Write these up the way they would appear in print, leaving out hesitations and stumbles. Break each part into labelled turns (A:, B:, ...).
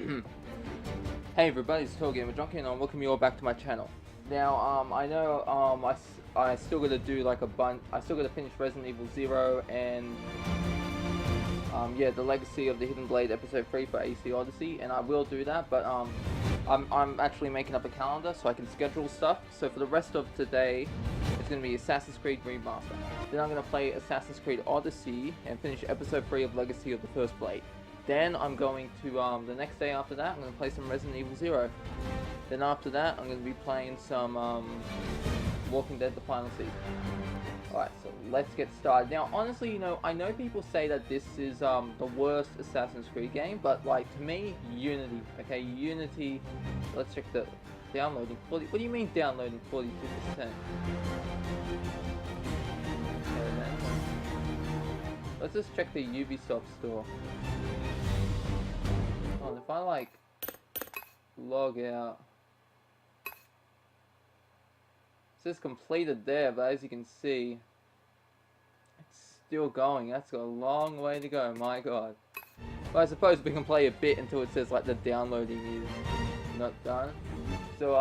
A: Hey everybody, it's TotalGamerJunkie and I welcome you all back to my channel. Now, I know, I still gotta do like a bunch, I still gotta finish Resident Evil 0 and, yeah, the Legacy of the Hidden Blade Episode 3 for AC Odyssey, and I will do that, but, I'm actually making up a calendar so I can schedule stuff. So for the rest of today, it's gonna be Assassin's Creed Remaster. Then I'm gonna play Assassin's Creed Odyssey and finish Episode 3 of Legacy of the First Blade. Then I'm going to, the next day after that, I'm going to play some Resident Evil 0. Then after that, I'm going to be playing some, Walking Dead The Final Season. Alright, so let's get started. Now, honestly, you know, I know people say that this is, the worst Assassin's Creed game, but, like, to me, Unity, okay, Unity, let's check the downloading, what do you mean downloading 42%? Okay, then, let's just check the Ubisoft store. If I like log out, it says completed there, but as you can see, it's still going. That's got a long way to go, my god. But I suppose we can play a bit until it says like the downloading is not done. So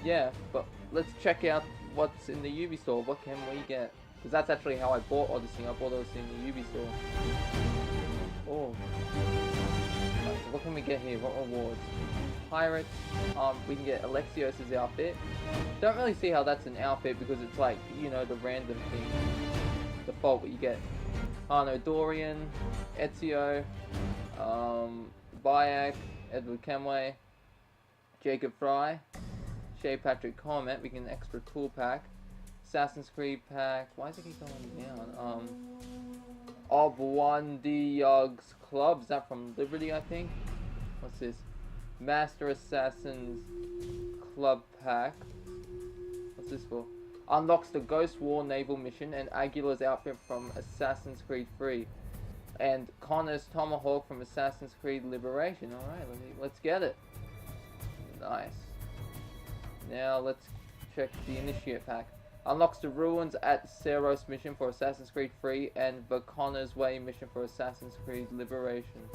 A: yeah, but let's check out what's in the Ubi store. What can we get? Because that's actually how I bought Odyssey. I bought Odyssey in the Ubi store. Oh. What can we get here? What rewards? Pirates. We can get Alexios' outfit. Don't really see how that's an outfit because it's like, you know, the random thing. Default what you get. Arno Dorian, Ezio, Bayek, Edward Kenway, Jacob Fry, Shay Patrick Comet. We get an extra tool pack. Assassin's Creed pack. Why does it keep going down? Obwandiog's Club. Is that from Liberty, I think? What's this? Master Assassin's Club Pack. What's this for? Unlocks the Ghost War Naval Mission and Aguilar's outfit from Assassin's Creed 3. And Connor's Tomahawk from Assassin's Creed Liberation. Alright, let's get it. Nice. Now let's check the Initiate Pack. Unlocks the Ruins at Seros mission for Assassin's Creed 3 and the Connor's Way mission for Assassin's Creed Liberation.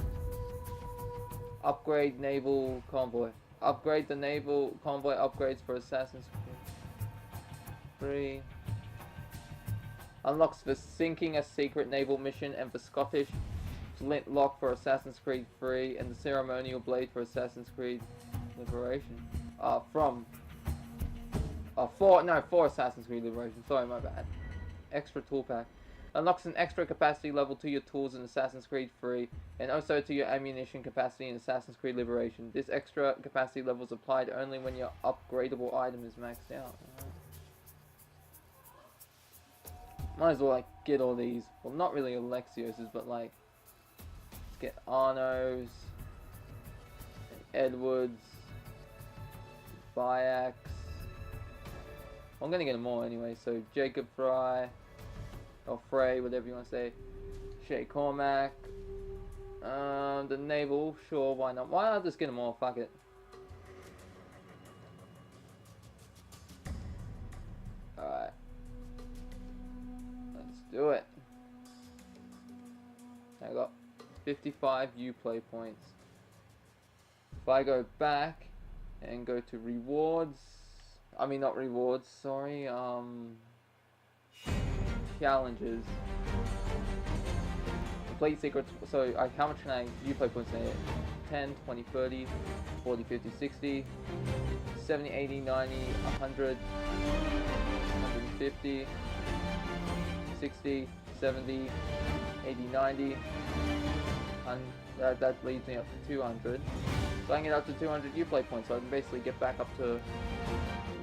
A: Upgrade Naval Convoy. Upgrade the Naval Convoy upgrades for Assassin's Creed 3. Unlocks the Sinking a Secret Naval mission and the Scottish Flintlock for Assassin's Creed 3 and the Ceremonial Blade for Assassin's Creed Liberation. For Assassin's Creed Liberation. Sorry, my bad. Extra tool pack. Unlocks an extra capacity level to your tools in Assassin's Creed 3, and also to your ammunition capacity in Assassin's Creed Liberation. This extra capacity level is applied only when your upgradable item is maxed out. Might as well, like, get all these. Well, not really Alexios's, but, like, let's get Arno's, Edwards, Bayaks. I'm gonna get them all anyway, so Jacob Fry, or Frey, whatever you want to say, Shay Cormac, the Naval, sure, why not? Why not just get them all, fuck it. Alright. Let's do it. I got 55 Uplay points. If I go back and go to rewards, I mean, not rewards, sorry, challenges. Complete secrets, so how much can I Uplay points say? 10, 20, 30, 40, 50, 60, 70, 80, 90, 100, 150, 60, 70, 80, 90, and that leads me up to 200. So I can get up to 200 Uplay points, so I can basically get back up to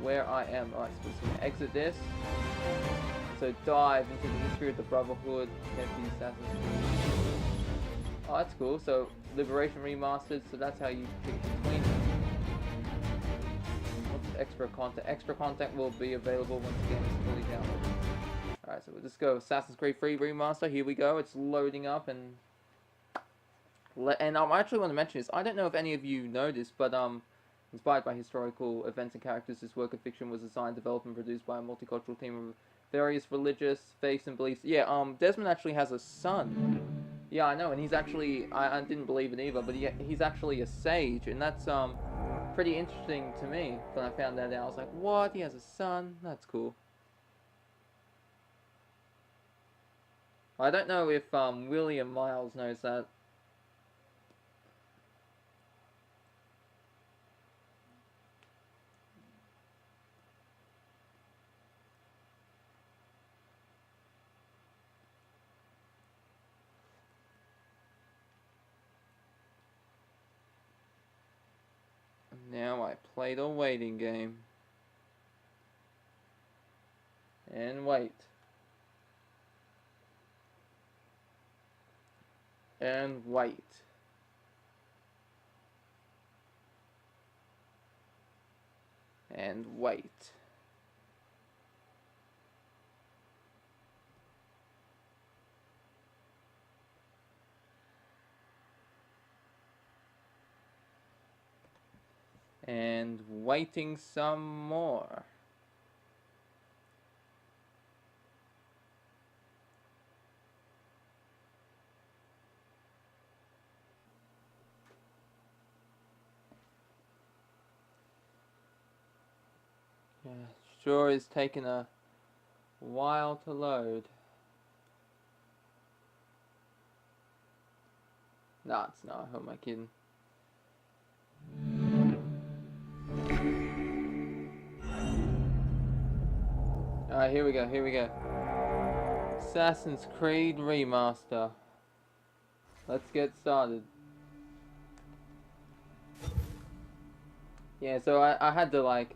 A: where I am. Alright, so we're gonna exit this. So dive into the history of the Brotherhood, get the Assassin's Creed. Oh, that's cool. So Liberation Remastered, so that's how you pick between them. What's extra content? Extra content will be available once the game is fully downloaded. Alright, so we'll just go Assassin's Creed 3 Remaster. Here we go. It's loading up and I actually want to mention this. I don't know if any of you know this, but inspired by historical events and characters, this work of fiction was designed, developed, and produced by a multicultural team of various religious faiths and beliefs. Yeah, Desmond actually has a son Yeah, I know, and he's actually, I didn't believe it either, but he's actually a sage, and that's pretty interesting to me. When I found that out, I was like, what? He has a son? That's cool. I don't know if William Miles knows that. Now I play the waiting game. And wait. And wait. And wait. And waiting some more. Yeah, sure is taking a while to load. Nah, it's not. Who am I kidding? Alright, here we go, here we go. Assassin's Creed Remaster. Let's get started. Yeah, so I had to like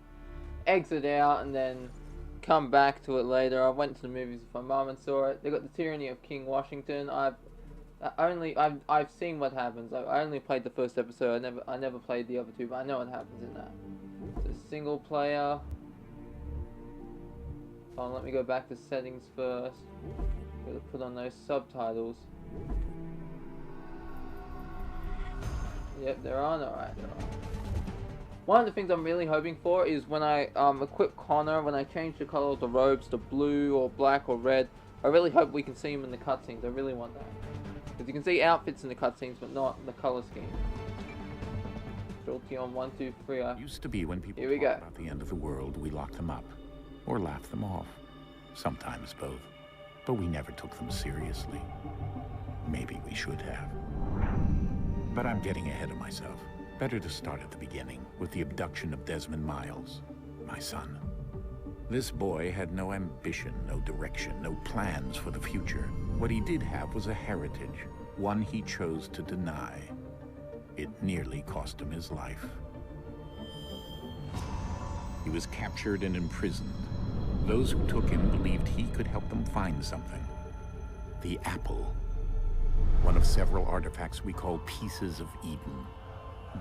A: exit out and then come back to it later. I went to the movies with my mum and saw it. They got The Tyranny of King Washington. I've seen what happens. I only played the first episode. I never played the other two, but I know what happens in that. The single player. Oh, let me go back to settings first. Gotta put on those subtitles. Yep, they're on. Alright, they're on. One of the things I'm really hoping for is when I equip Connor, when I change the color of the robes to blue or black or red, I really hope we can see him in the cutscenes. I really want that. Because you can see outfits in the cutscenes, but not the color scheme. Guilty on 1, 2, 3.
B: Used to be when people talk about the end of the world, we locked them up. Or laughed them off. Sometimes both. But we never took them seriously. Maybe we should have. But I'm getting ahead of myself. Better to start at the beginning, with the abduction of Desmond Miles, my son. This boy had no ambition, no direction, no plans for the future. What he did have was a heritage, one he chose to deny. It nearly cost him his life. He was captured and imprisoned. Those who took him believed he could help them find something. The apple. One of several artifacts we call pieces of Eden.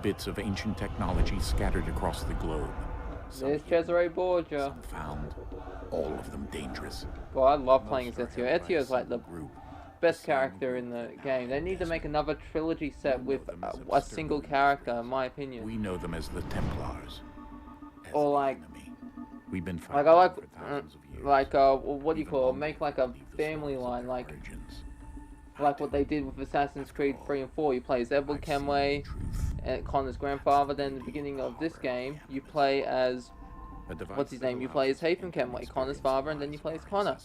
B: Bits of ancient technology scattered across the globe.
A: There's Cesare Borgia.
B: Some found, all of them dangerous.
A: Well, I love playing as Ezio. Ezio's like the best character in the game. They need to make another trilogy set with a single character, in my opinion.
B: We know them as the Templars.
A: Or like,
B: we've been
A: like I like what do you call it? Make like a family line, like what they did with Assassin's Creed 3 and 4. You play as Edward Kenway, and Connor's grandfather. Then at the beginning of this game, you play as what's his name? You play as Haytham Kenway, Connor's father, and then you play as Connor.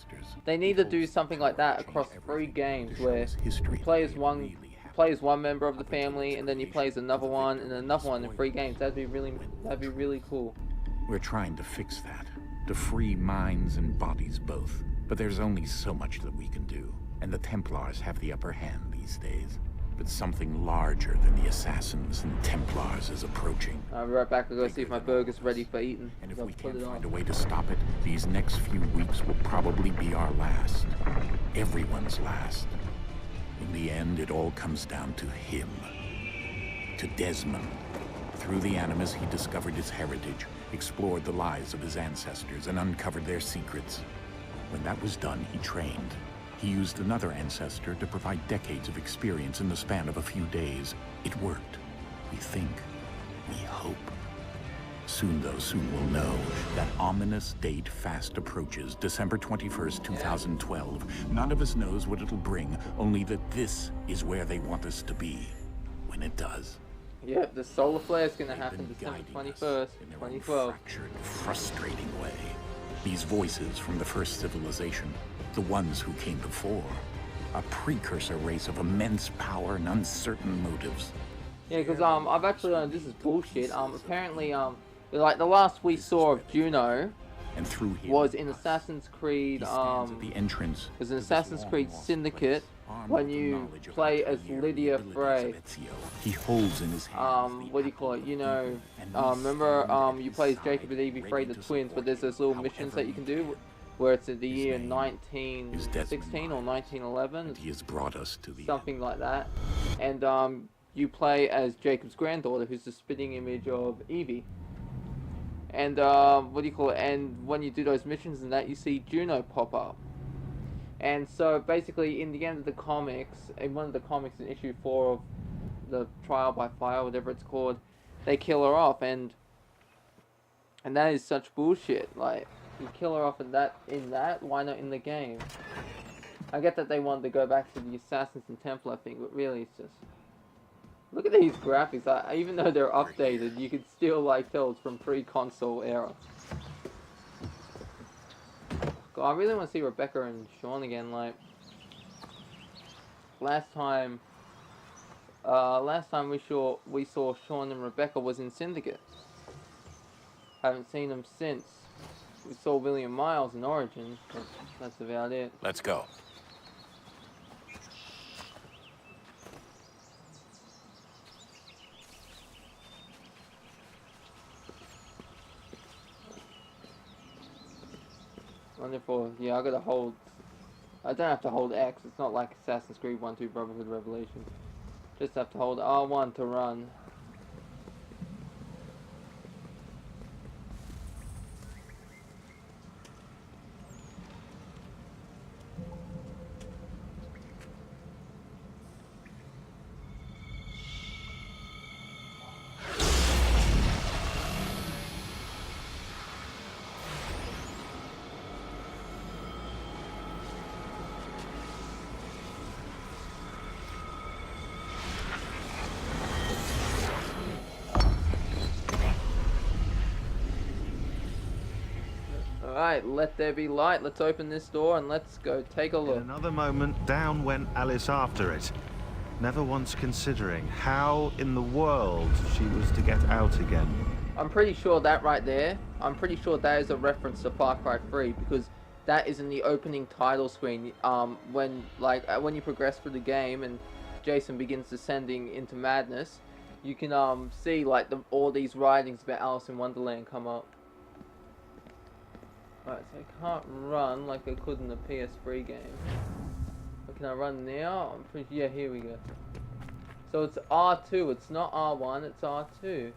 A: They need to do something like that across 3 games, where you play as one member of the family, and then you play as another one, and another one in 3 games. That'd be really cool.
B: We're trying to fix that, to free minds and bodies both. But there's only so much that we can do, and the Templars have the upper hand these days. But something larger than the Assassins and Templars is approaching.
A: I'll be right back to go see if my burger's ready for eating.
B: And if we can't find a way to stop it, these next few weeks will probably be our last. Everyone's last. In the end, it all comes down to him. To Desmond. Through the Animus, he discovered his heritage, explored the lives of his ancestors, and uncovered their secrets. When that was done, he trained. He used another ancestor to provide decades of experience in the span of a few days. It worked. We think. We hope. Soon, though, soon we'll know. That ominous date fast approaches, December 21st, 2012. None of us knows what it'll bring, only that this is where they want us to be when it does.
A: Yep, the solar flare is gonna happen December 21st,
B: in their
A: 2012.
B: own fractured, frustrating way. These voices from the first civilization, the ones who came before, a precursor race of immense power and uncertain motives.
A: Yeah, because I've actually learned this is bullshit. Apparently like the last we saw of Juno
B: And through him,
A: was in Assassin's Creed
B: he stands at the entrance
A: was in
B: to this
A: Assassin's Creed
B: long-lost
A: Syndicate
B: place, armed
A: when
B: with the
A: you
B: knowledge of
A: play
B: the
A: as
B: clear
A: Lydia
B: abilities
A: Frey.
B: of Ezio. He holds in his hands the
A: What do you call it?
B: apple
A: You
B: of
A: know,
B: Eden, and we
A: remember
B: stand at
A: you
B: his
A: play as
B: side,
A: Jacob and Evie Frey,
B: ready
A: the
B: to
A: twins, but
B: support
A: there's
B: him
A: those little
B: however
A: missions that you can
B: needed.
A: do where it's in the
B: His
A: year
B: name is
A: 1916 or 1911,
B: And he has brought us to the
A: something
B: end.
A: like that, and you play as Jacob's granddaughter, who's the spitting image of Evie. And what do you call it? And when you do those missions and that, you see Juno pop up. And so basically, in the end of the comics, in one of the comics in issue 4 of the Trial by Fire, whatever it's called, they kill her off, and that is such bullshit. Like, you kill her off in that, why not in the game? I get that they wanted to go back to the Assassins and Templar thing, but really, it's just. Look at these graphics. Even though they're updated, you can still like tell it's from pre-console era. God, I really want to see Rebecca and Sean again. Like last time we saw Sean and Rebecca was in Syndicate. Haven't seen them since. We saw William Miles in Origins, but that's about it.
B: Let's go.
A: Wonderful. Yeah, I gotta hold. I don't have to hold X. It's not like Assassin's Creed 1, 2, Brotherhood, Revelation. Just have to hold R1 to run. Alright, let there be light. Let's open this door and let's go take a look.
C: In another moment, down went Alice after it, never once considering how in the world she was to get out again.
A: I'm pretty sure that right there, I'm pretty sure that is a reference to Far Cry 3 because that is in the opening title screen. When you progress through the game and Jason begins descending into madness, you can see like all these writings about Alice in Wonderland come up. Alright, so I can't run like I could in the PS3 game. But can I run now? I'm pretty, yeah, here we go. So it's R2, it's not R1, it's R2.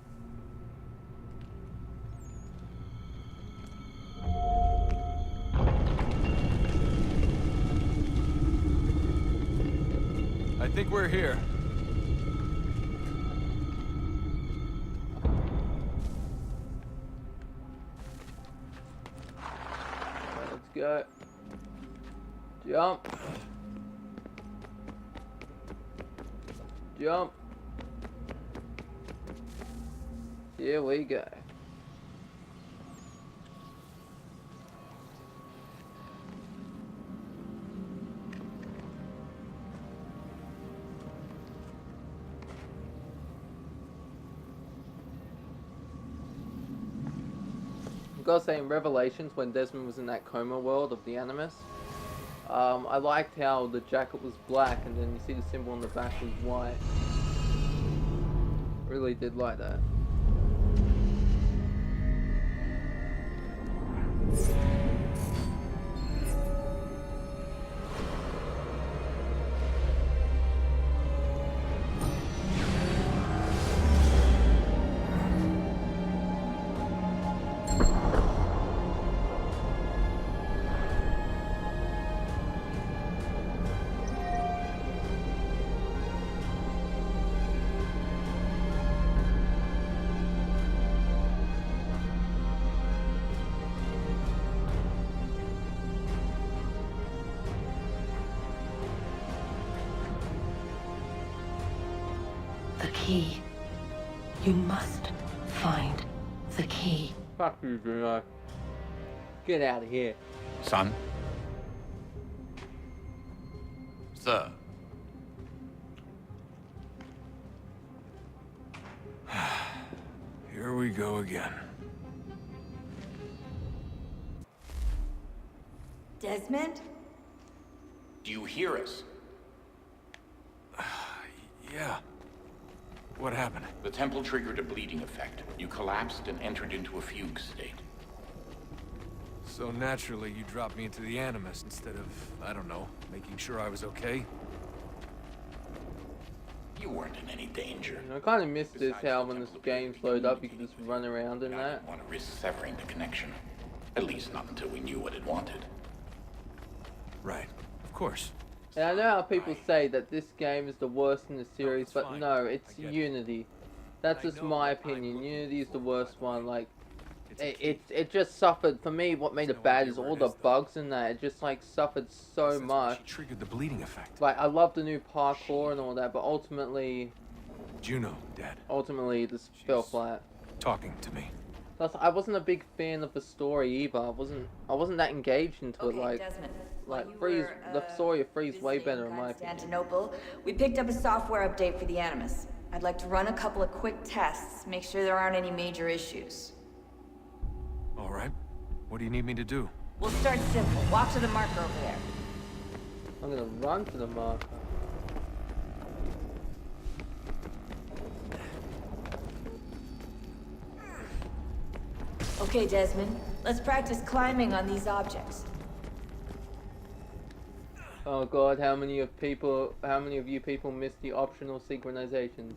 D: I think we're here.
A: Let's go. Jump. Jump. Here we go. I've got to say, in Revelations, when Desmond was in that coma world of the Animus, I liked how the jacket was black and then you see the symbol on the back was white. Really did like that.
D: key. You must find the key.
A: Fuck you, Bruno. Get out of here.
B: Son?
E: Sir. Here we go again.
F: Desmond?
B: Do you hear us?
E: Yeah. What happened?
B: The temple triggered a bleeding effect. You collapsed and entered into a fugue state.
E: So naturally, you dropped me into the Animus instead of, I don't know, making sure I was okay?
B: You weren't in any danger.
A: I kind of missed this, how when this game slowed up, you could just run around in
B: I
A: that.
B: didn't want to risk severing the connection. At least not until we knew what it wanted.
E: Right. Of course.
A: And I know how people say that this game is the worst in the series,
E: it's
A: but
E: fine.
A: no, it's
E: I get it.
A: Unity. That's
E: I
A: just
E: know
A: my
E: that I
A: opinion.
E: put
A: Unity is the
E: before
A: worst
E: my
A: one.
E: life.
A: Like,
E: It's a key.
A: it just suffered for me. What made
E: There's
A: it
E: no
A: bad
E: idea
A: is
E: where
A: all
E: it
A: the
E: is, though.
A: bugs in that. It just like suffered so
E: That's why
A: much.
E: she triggered the bleeding effect.
A: Like, I love the new parkour and all that, but ultimately
E: Juno, Dad,
A: this fell flat.
E: talking to me.
A: Plus, I wasn't a big fan of the story either. I wasn't that engaged into it.
F: Okay, Desmond.
A: Like
F: While you
A: Freeze,
F: were,
A: the story of Freeze way
F: visiting
A: better in my opinion.
F: Constantinople, we picked up a software update for the Animus. I'd like to run a couple of quick tests, make sure there aren't any major issues.
E: All right. What do you need me to do?
F: We'll start simple. Walk to the marker over there.
A: I'm gonna run to the marker.
F: Okay, Desmond. Let's practice climbing on these objects.
A: Oh god, how many of you people missed the optional synchronizations?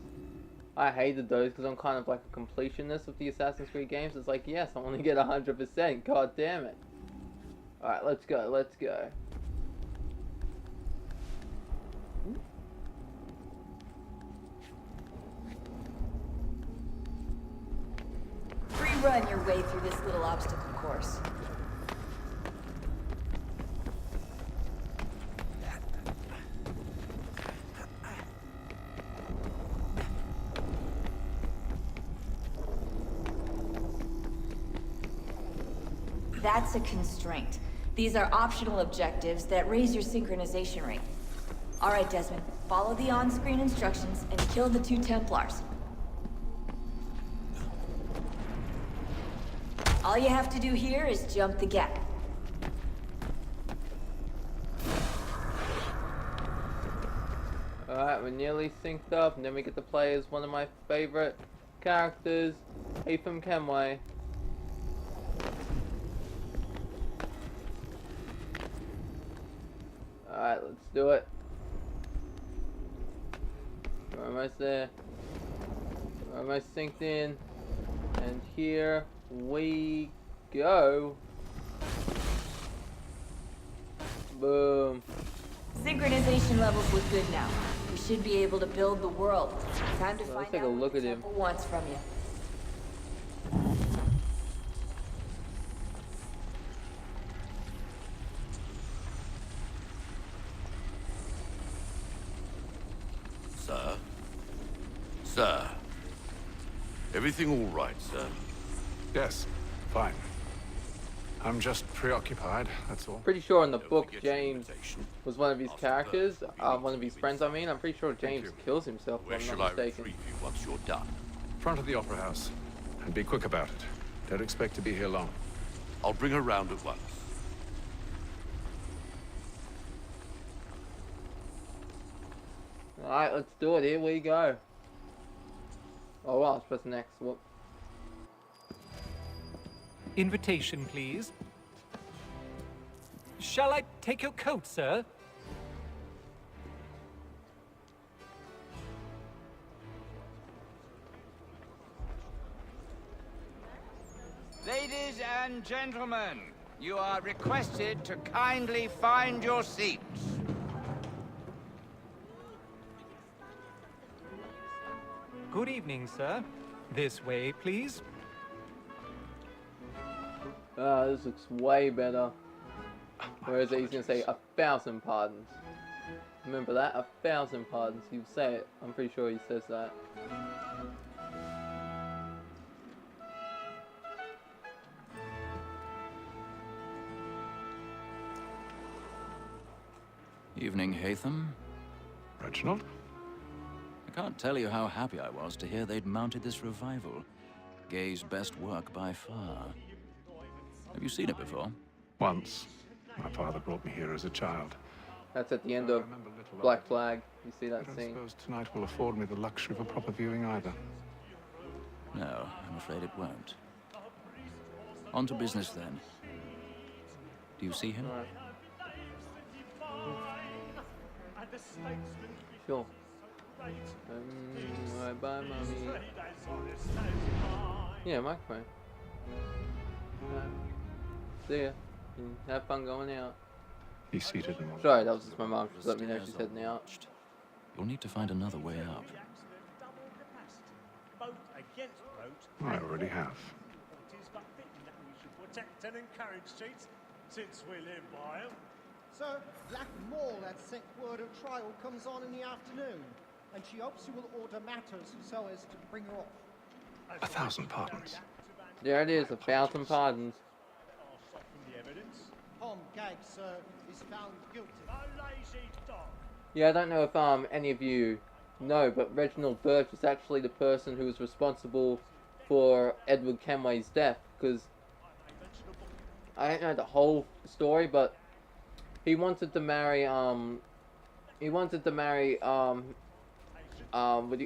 A: I hated those because I'm kind of like a completionist of the Assassin's Creed games. It's like, yes, I want to get 100%. God damn it. Alright, let's go, let's go.
F: Free run your way through this little obstacle course. That's a constraint. These are optional objectives that raise your synchronization rate. All right, Desmond, follow the on-screen instructions and kill the 2 Templars. All you have to do here is jump the gap.
A: Alright, we're nearly synced up, and then we get to play as one of my favorite characters, Haytham Kenway. Alright, let's do it. We're almost there. We're almost synced in. And here we go. Boom.
F: Synchronization levels look good now. We should be able to build the world. Time to
A: Let's
F: find
A: take a
F: out
A: look
F: what the
A: at him.
F: temple wants from you.
G: Sir? Sir? Everything all right, sir?
H: Yes, fine. I'm just preoccupied, that's all.
A: Pretty sure in the
G: Don't
A: book
G: forget your
A: James
G: invitation.
A: was one of his
G: Ask the
A: characters,
G: bird what
A: one of his friends I mean. I'm pretty sure James
H: you.
A: kills himself
G: Where
A: if
G: shall
A: I'm
G: I
A: not mistaken.
G: retrieve you once you're done?
H: Front of the Opera House. And be quick about it. Don't expect to be here long.
G: I'll bring her round at once.
A: Alright, let's do it. Here we go. Oh wow, let's press next. Whoop.
I: Invitation, please. Shall I take your coat, sir?
J: Ladies and gentlemen, you are requested to kindly find your seats.
I: Good evening, sir. This way, please.
A: This looks way better. Whereas he's gonna say 1,000 pardons. Remember that? 1,000 pardons. You say it. I'm pretty sure he says that.
K: Evening, Haytham.
H: Reginald?
K: I can't tell you how happy I was to hear they'd mounted this revival. Gay's best work by far. Have you seen it before?
H: Once. My father brought me here as a child.
A: That's at the end of Black Flag. You see that
H: I don't
A: scene?
H: suppose tonight will afford me the luxury of a proper viewing either.
K: No, I'm afraid it won't. On to business then. Do you see him?
A: Right. Sure. Bye, mommy. Yeah, microphone. See ya. Have fun going out.
H: He's seated and
A: Sorry, that was just my mom. Just let me know she's heading out.
K: You'll need to find another way up.
H: I already have.
L: Since we live by them. So, Black Mall had sent word of trial comes on in the afternoon, and she hopes you will order matters so as to bring her off.
H: 1,000 pardons.
A: There it is, 1,000 pardons.
L: Tom Gaggs, sir, is found guilty.
A: Yeah, I don't know if any of you know, but Reginald Birch is actually the person who was responsible for Edward Kenway's death, because I don't know the whole story, but he wanted to marry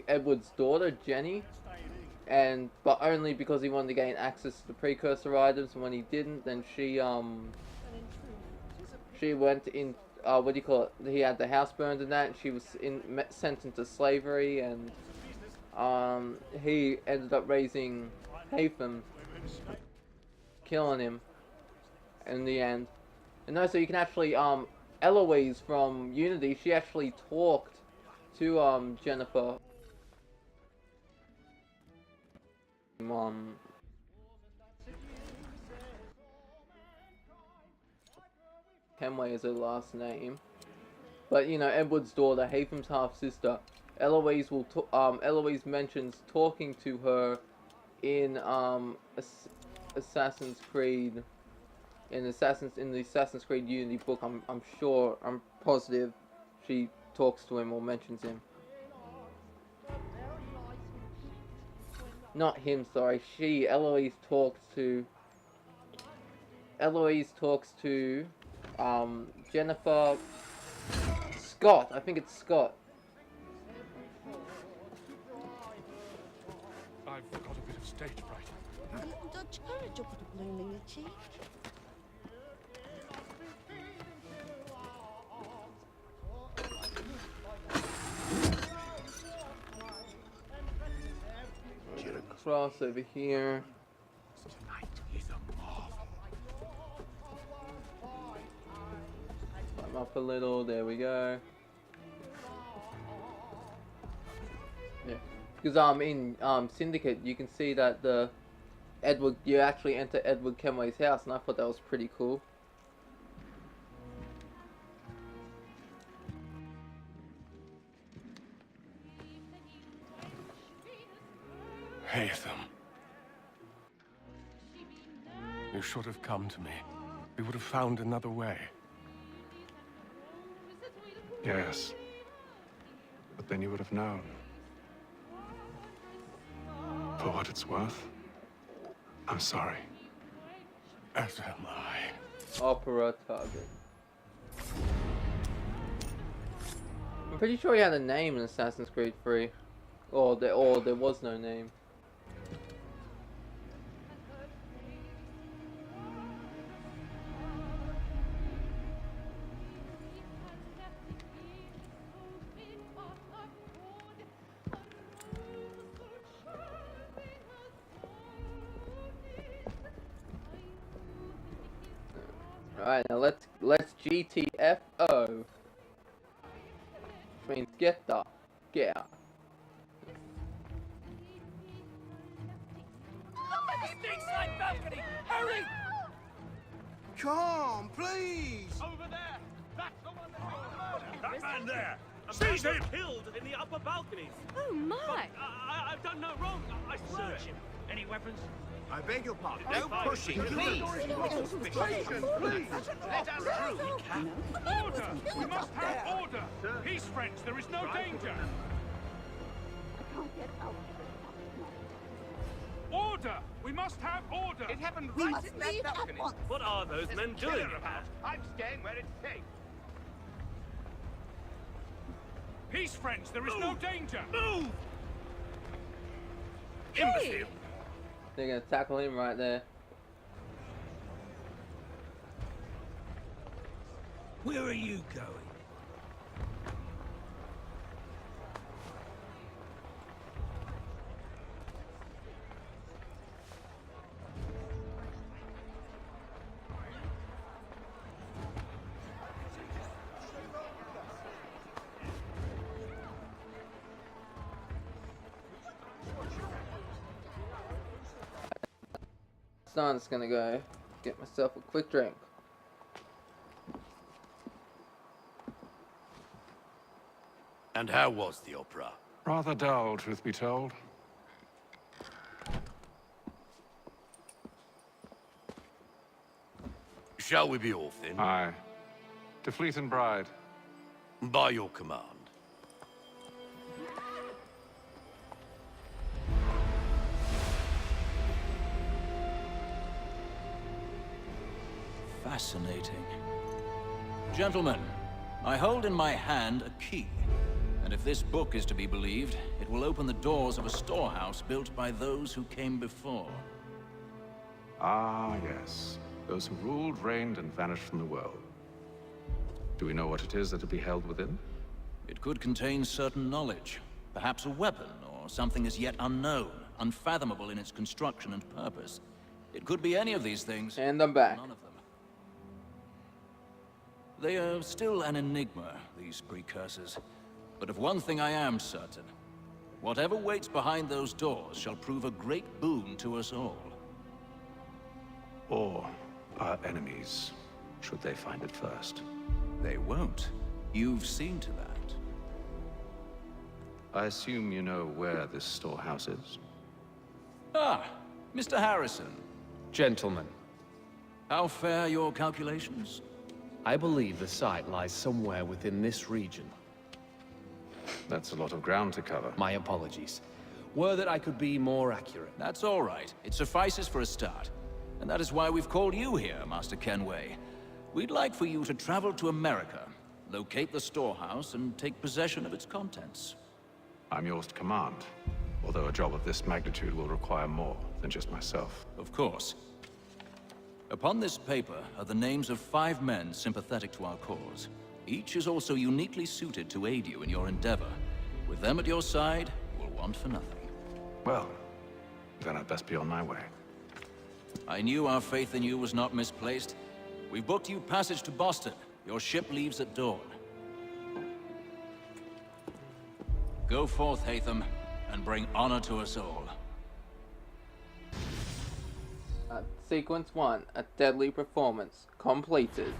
A: Edward's daughter, Jenny, but only because he wanted to gain access to the precursor items, and when he didn't, then she went in, what do you call it, he had the house burned and that, and she was sent into slavery, and he ended up raising Haytham, killing him in the end. And also you can actually, Eloise from Unity, she actually talked to Jennifer. Kenway is her last name. But you know, Edward's daughter, Haytham's half sister, Eloise Eloise mentions talking to her in Assassin's Creed. In the Assassin's Creed Unity book, I'm positive she talks to him or mentions him. Not him, sorry. Eloise talks to Jennifer Scott. I think it's Scott.
H: I've got a bit of stage fright.
M: A little Dutch courage will put a bloom in your cheek.
A: Cross over here. Climb up a little. There we go. Yeah, because in Syndicate you can see that you actually enter Edward Kenway's house, and I thought that was pretty cool.
H: Haytham. You should have come to me. We would have found another way. Yes. But then you would have known. For what it's worth, I'm sorry. As am I.
A: Opera target. I'm pretty sure he had a name in Assassin's Creed 3. Or there was no name. Alright, now let's GTFO. Which means get out.
J: Balcony! Hurry!
L: Come, please!
J: Over there! That's the one that
N: that man there! Seize him!
O: Killed in the upper balconies.
M: Oh my!
O: I've done no wrong. I search him. Any weapons?
J: I beg your pardon. No pushing, please. Let us through.
N: Order! We must have order! Peace, friends, there is no danger! Order! We must have order!
J: It happened right in that balcony.
O: What are those men doing?
J: I'm staying where it's safe.
N: Peace, friends, there is no danger!
O: Move!
M: Hey!
A: They're gonna tackle him right there.
N: Where are you going?
A: So I'm just gonna go get myself a quick drink.
G: And how was the opera?
H: Rather dull, truth be told.
G: Shall we be off then?
H: Aye. To Fleet and Bride.
G: By your command.
K: Fascinating. Gentlemen, I hold in my hand a key. And if this book is to be believed, it will open the doors of a storehouse built by those who came before.
H: Ah, yes. Those who ruled, reigned, and vanished from the world. Do we know what it is that will be held within?
K: It could contain certain knowledge. Perhaps a weapon, or something as yet unknown, unfathomable in its construction and purpose. It could be any of these things.
A: And I'm back.
K: None of them. They are still an enigma, these precursors. But of one thing I am certain. Whatever waits behind those doors shall prove a great boon to us all.
H: Or our enemies, should they find it first.
K: They won't. You've seen to that.
H: I assume you know where this storehouse is?
K: Ah, Mr. Harrison.
P: Gentlemen,
K: How fare your calculations?
P: I believe the site lies somewhere within this region.
H: That's a lot of ground to cover.
P: My apologies. Were that I could be more accurate.
K: That's all right. It suffices for a start. And that is why we've called you here, Master Kenway. We'd like for you to travel to America, locate the storehouse, and take possession of its contents.
H: I'm yours to command, although a job of this magnitude will require more than just myself.
K: Of course. Upon this paper are the names of 5 men sympathetic to our cause. Each is also uniquely suited to aid you in your endeavor. With them at your side, you will want for nothing.
H: Well, then I'd best be on my way.
K: I knew our faith in you was not misplaced. We've booked you passage to Boston. Your ship leaves at dawn. Go forth, Haytham, and bring honor to us all.
A: Sequence 1, a deadly performance, completed.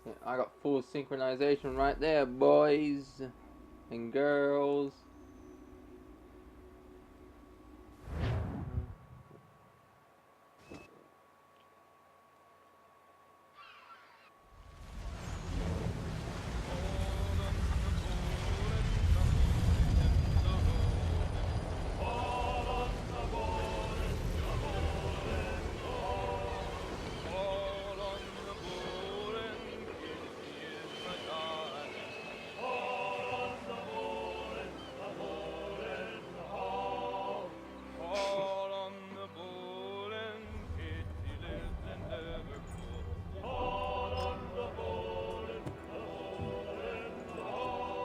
A: Yeah, I got full synchronization right there, boys and girls.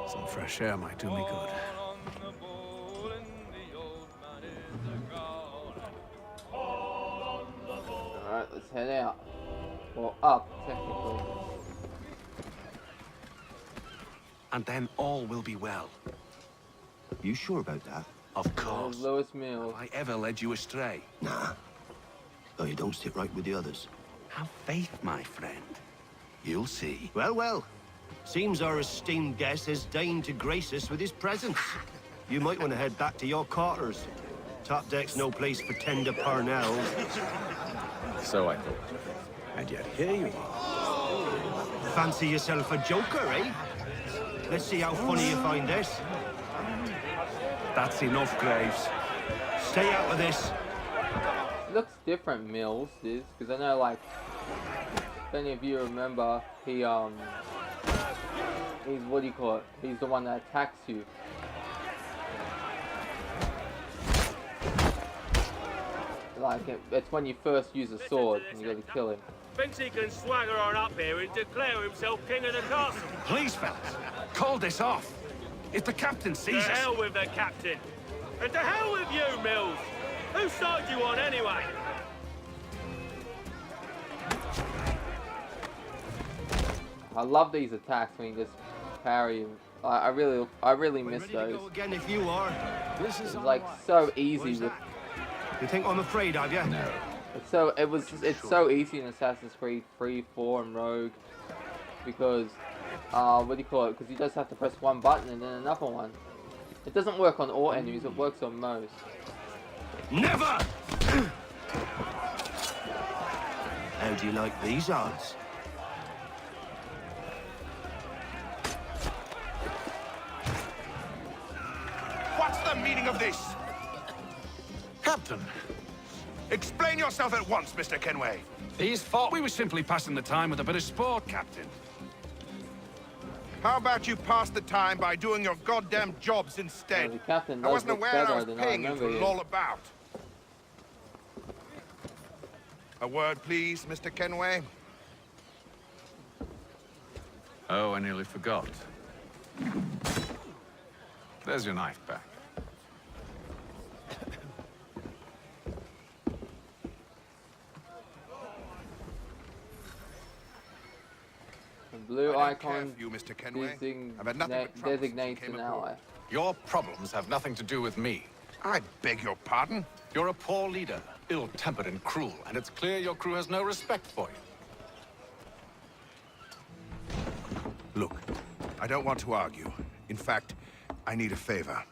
H: Some fresh air might do me good.
A: Alright, let's head out. Or up, technically.
C: And then all will be well.
Q: You sure about that?
C: Of course.
A: Lewis Mills.
C: Have I ever led you astray?
Q: Nah. Oh, you don't stick right with the others?
G: Have faith, my friend. You'll see.
Q: Well, well. Seems our esteemed guest has deigned to grace us with his presence. You might want to head back to your quarters. Top deck's no place for tender parnells.
H: So I thought. And yet here you are.
Q: Fancy yourself a joker, eh? Let's see how funny you find this.
H: That's enough, Graves.
Q: Stay out of this.
A: It looks different, Mills, this, because I know, like, if any of you remember, he's, what do you call it? He's the one that attacks you. Like, it's when you first use a sword and you gotta kill him.
O: Thinks he can swagger on up here and declare himself king of the castle.
G: Please, fellas, call this off. If the captain sees
O: To
G: us...
O: hell with the captain. And to hell with you, Mills. Whose side you on, anyway?
A: I love these attacks when you just parry him. I really miss those.
Q: Go again if you are.
A: This is like so easy with.
Q: You think I'm afraid of you?
H: No.
A: It's so easy in Assassin's Creed 3, 4, and Rogue because what do you call it? Because you just have to press one button and then another one. It doesn't work on all enemies. It works on most.
Q: Never! How do you like these odds?
G: What's the meaning of this? Captain, explain yourself at once, Mr. Kenway.
E: These thought we were simply passing the time with a bit of sport, Captain.
G: How about you pass the time by doing your goddamn jobs instead?
A: The captain
G: I
A: does
G: wasn't
A: look
G: aware
A: better
G: I was
A: than
G: paying you
A: remember
G: to
A: he
G: loll
A: is.
G: about. A word, please, Mr. Kenway.
H: Oh, I nearly forgot. There's your knife back.
A: The blue
G: I don't care
A: icon
G: for you, Mr. Kenway. I've had nothing but troubles since you
A: designates
G: came
A: an
G: aboard.
A: ally.
H: Your problems have nothing to do with me.
G: I beg your pardon?
H: You're a poor leader, ill-tempered and cruel, and it's clear your crew has no respect for you.
G: Look, I don't want to argue. In fact, I need a favor.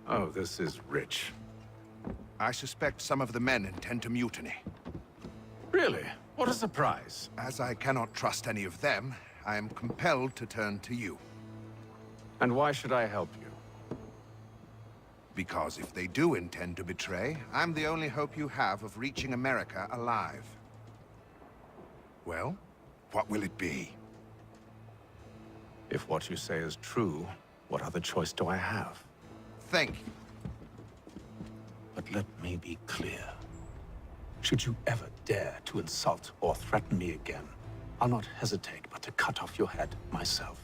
H: Oh, this is rich.
G: I suspect some of the men intend to mutiny.
H: Really? What a surprise.
G: As I cannot trust any of them, I am compelled to turn to you.
H: And why should I help you?
G: Because if they do intend to betray, I'm the only hope you have of reaching America alive. Well, what will it be?
H: If what you say is true, what other choice do I have?
G: Thank you.
B: But let me be clear. Should you ever dare to insult or threaten me again, I'll not hesitate but to cut off your head myself.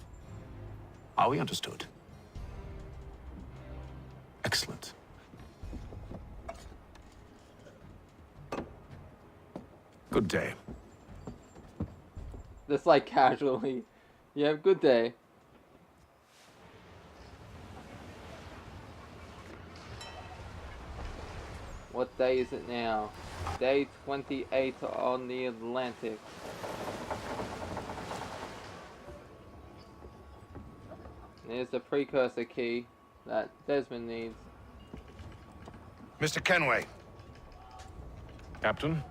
B: Are we understood? Excellent. Good day.
A: Just like casually. Yeah, good day. What day is it now? Day 28 on the Atlantic. There's the precursor key that Desmond needs.
G: Mr. Kenway.
H: Captain?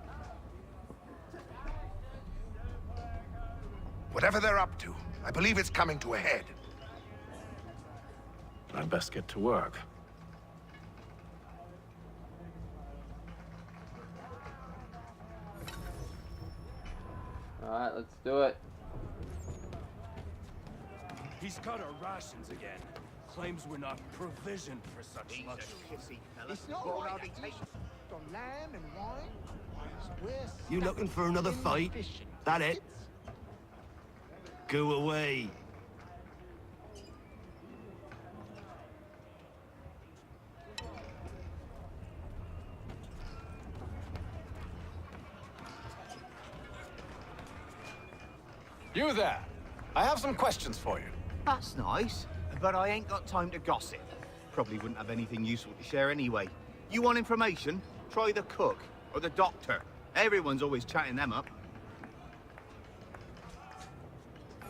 G: Whatever they're up to, I believe it's coming to a head.
H: I'd best get to work.
A: Alright, let's do it.
N: He's cut our rations again. Claims we're not provisioned for such luxury.
L: It's not like it takes on lamb and wine.
Q: You looking for another fight? That it? Go away.
H: You there! I have some questions for you.
R: That's nice, but I ain't got time to gossip. Probably wouldn't have anything useful to share anyway. You want information? Try the cook. or the doctor. Everyone's always chatting them up.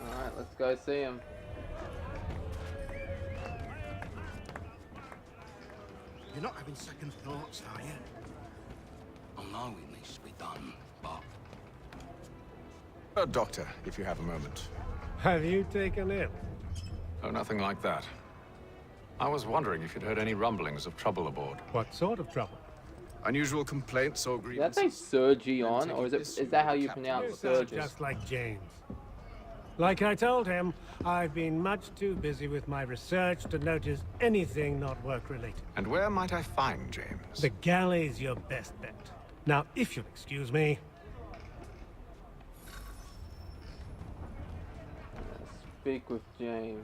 A: Alright, let's go see him.
Q: You're not having second thoughts, are you?
N: Oh no, it needs to be done, but...
H: Doctor, if you have a moment.
S: Have you taken it?
H: Oh, nothing like that. I was wondering if you'd heard any rumblings of trouble aboard.
S: What sort of trouble?
H: Unusual complaints or
A: Did that
H: grievances?
A: say Sergi on, or is that how you pronounce
S: You sound
A: Sergi?
S: just like James. Like I told him, I've been much too busy with my research to notice anything not work-related.
H: And where might I find James?
S: The galley's your best bet. Now, if you'll excuse me...
A: Speak with James.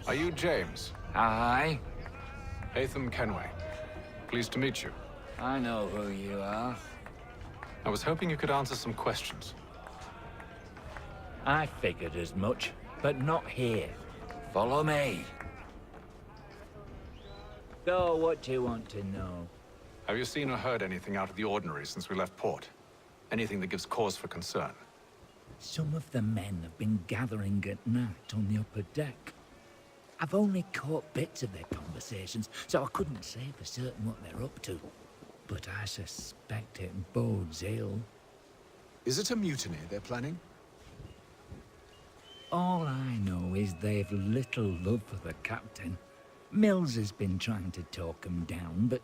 H: Are you James?
J: Aye.
H: Haytham Kenway. Pleased to meet you.
J: I know who you are.
H: I was hoping you could answer some questions.
J: I figured as much, but not here. Follow me. So, what do you want to know?
H: Have you seen or heard anything out of the ordinary since we left port? Anything that gives cause for concern?
J: Some of the men have been gathering at night on the upper deck. I've only caught bits of their conversations, so I couldn't say for certain what they're up to. But I suspect it bodes ill.
H: Is it a mutiny they're planning?
J: All I know is they've little love for the captain. Mills has been trying to talk him down, but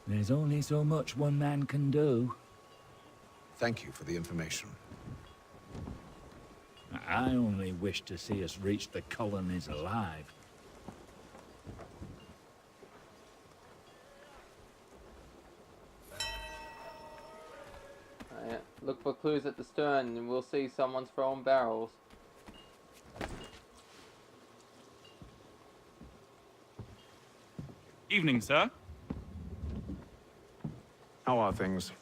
J: there's only so much one man can do.
H: Thank you for the information.
J: I only wish to see us reach the colonies alive.
A: Look for clues at the stern and we'll see someone's throwing barrels.
T: Evening, sir.
H: How are things?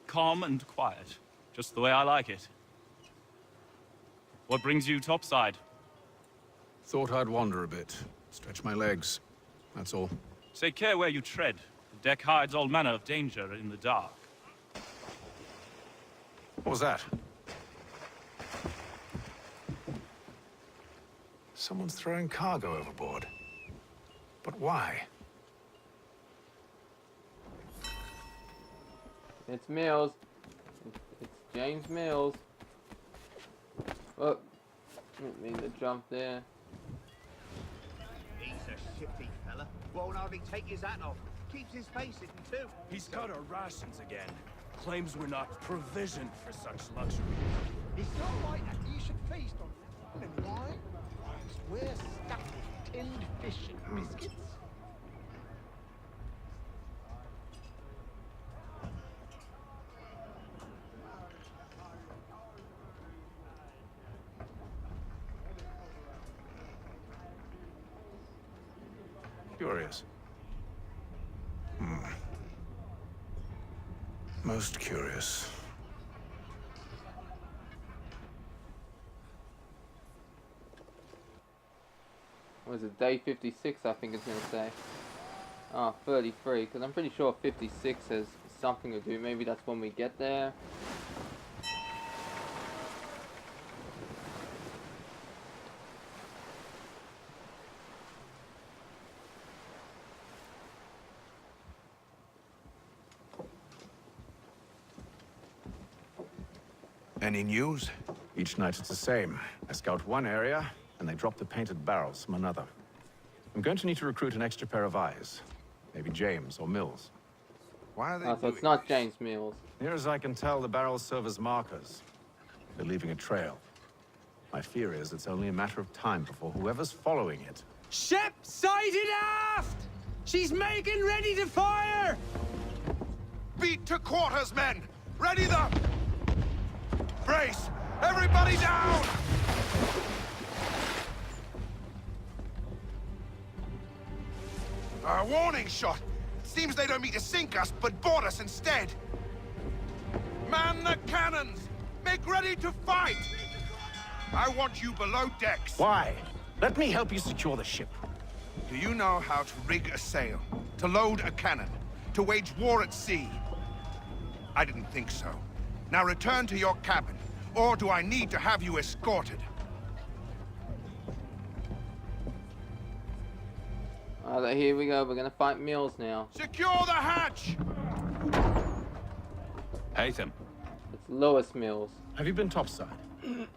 T: Calm and quiet. Just the way I like it. What brings you topside?
H: Thought I'd wander a bit. Stretch my legs. That's all.
T: Take care where you tread. The deck hides all manner of danger in the dark.
H: What was that? Someone's throwing cargo overboard. But why?
A: It's Mills. It's James Mills. Oh, didn't mean to jump there.
R: He's a shifty fella. Won't hardly take his hat off. Keeps his face hidden too.
N: He's cut our rations again. Claims we're not provisioned for such luxury.
L: It's not right that you should feast on lamb and wine. We're stuffed with tinned fish and biscuits.
H: Curious. Most curious.
A: What is it, day 56 I think it's going to say. Oh, 33, because I'm pretty sure 56 has something to do. Maybe that's when we get there.
G: Any news?
H: Each night it's the same. I scout one area, and they drop the painted barrels from another. I'm going to need to recruit an extra pair of eyes. Maybe James or Mills.
G: Why are they
A: So it's not James Mills.
H: Near as I can tell, the barrels serve as markers. They're leaving a trail. My fear is it's only a matter of time before whoever's following it...
O: Ship sighted aft! She's making ready to fire!
G: Beat to quarters, men! Ready them! Brace! Everybody down! A warning shot! Seems they don't mean to sink us, but board us instead! Man the cannons! Make ready to fight! I want you below decks!
H: Why? Let me help you secure the ship.
G: Do you know how to rig a sail? To load a cannon? To wage war at sea? I didn't think so. Now return to your cabin, or do I need to have you escorted?
A: Alright, here we go. We're gonna fight Mills now.
G: Secure the hatch!
H: Haytham.
A: It's Lewis Mills.
H: Have you been topside?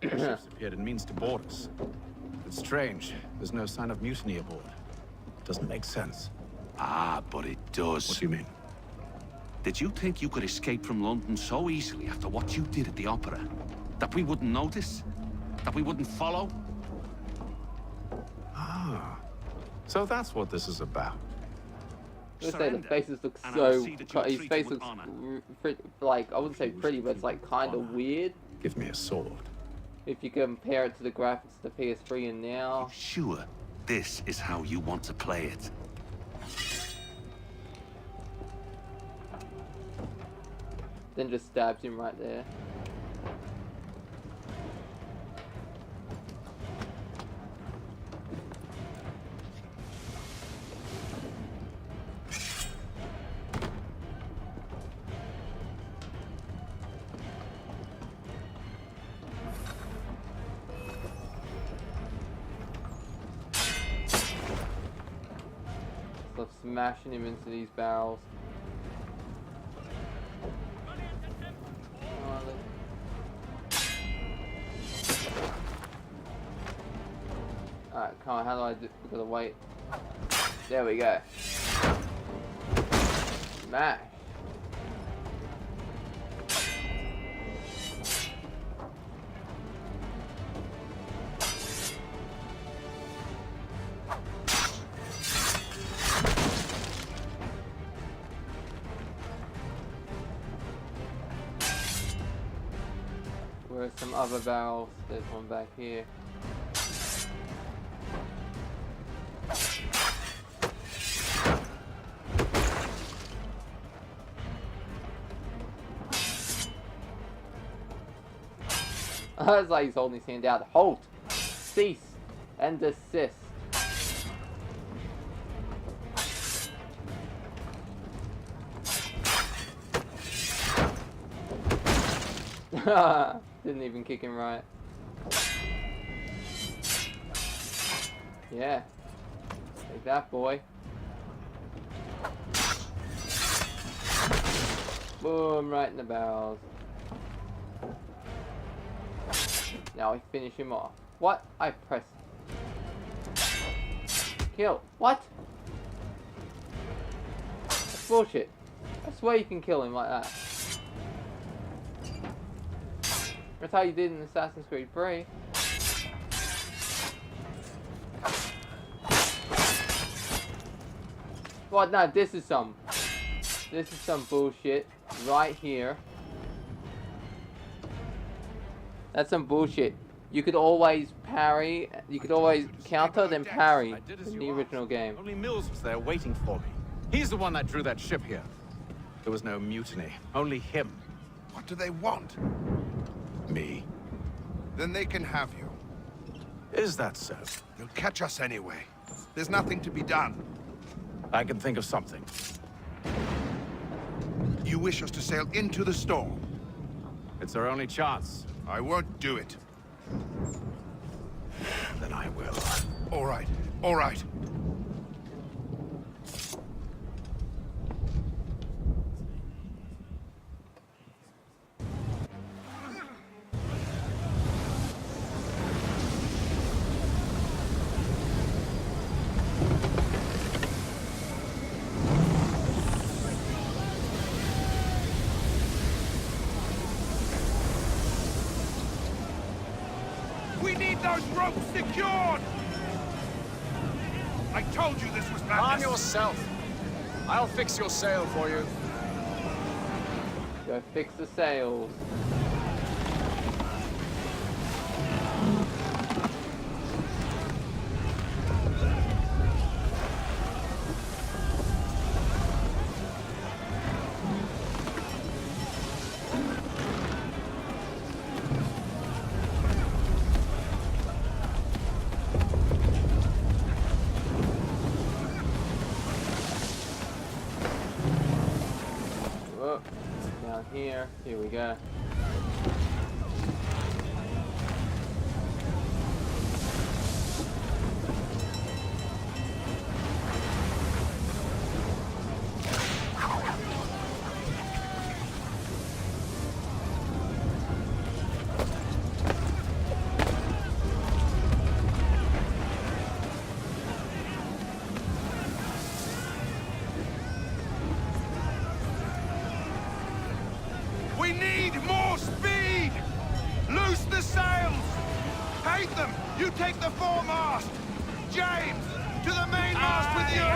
H: The ship's appeared and means to board us. It's strange. There's no sign of mutiny aboard. Doesn't make sense.
N: Ah, but it does.
H: What do you mean?
N: Did you think you could escape from London so easily after what you did at the opera? That we wouldn't notice? That we wouldn't follow?
H: Ah. So that's what this is about.
A: I would say the faces look so... His face looks like, I wouldn't say pretty, but it's like kind of weird.
H: Give me a sword.
A: If you compare it to the graphics of the PS3 and now.
N: Sure, this is how you want to play it.
A: Then just stabs him right there. So smashing him into these barrels. Alright, come on, how do I do? We gotta wait. There we go. Smash. Where's some other barrels? There's one back here. It's like he's holding his hand out. Halt! Cease! And desist. Didn't even kick him right. Yeah. Take that, boy. Boom, right in the barrels. Now we finish him off. What? I press. Kill. What? That's bullshit. I swear you can kill him like that. That's how you did in Assassin's Creed 3. What? No, this is some bullshit right here. That's some bullshit. You could always parry, you could always counter, then parry in the original game.
H: Only Mills was there waiting for me. He's the one that drew that ship here. There was no mutiny, only him.
G: What do they want?
H: Me.
G: Then they can have you.
H: Is that so?
G: They'll catch us anyway. There's nothing to be done.
H: I can think of something.
G: You wish us to sail into the storm?
H: It's our only chance.
G: I won't do it.
H: Then I will.
G: All right, all right. We need those ropes secured! I told you this was madness.
H: Calm yourself. I'll fix your sail for you.
A: Go fix the sails. Down here. Here we go.
G: We need more speed! Loose the sails! Haytham, you take the foremast! James, to the mainmast with you!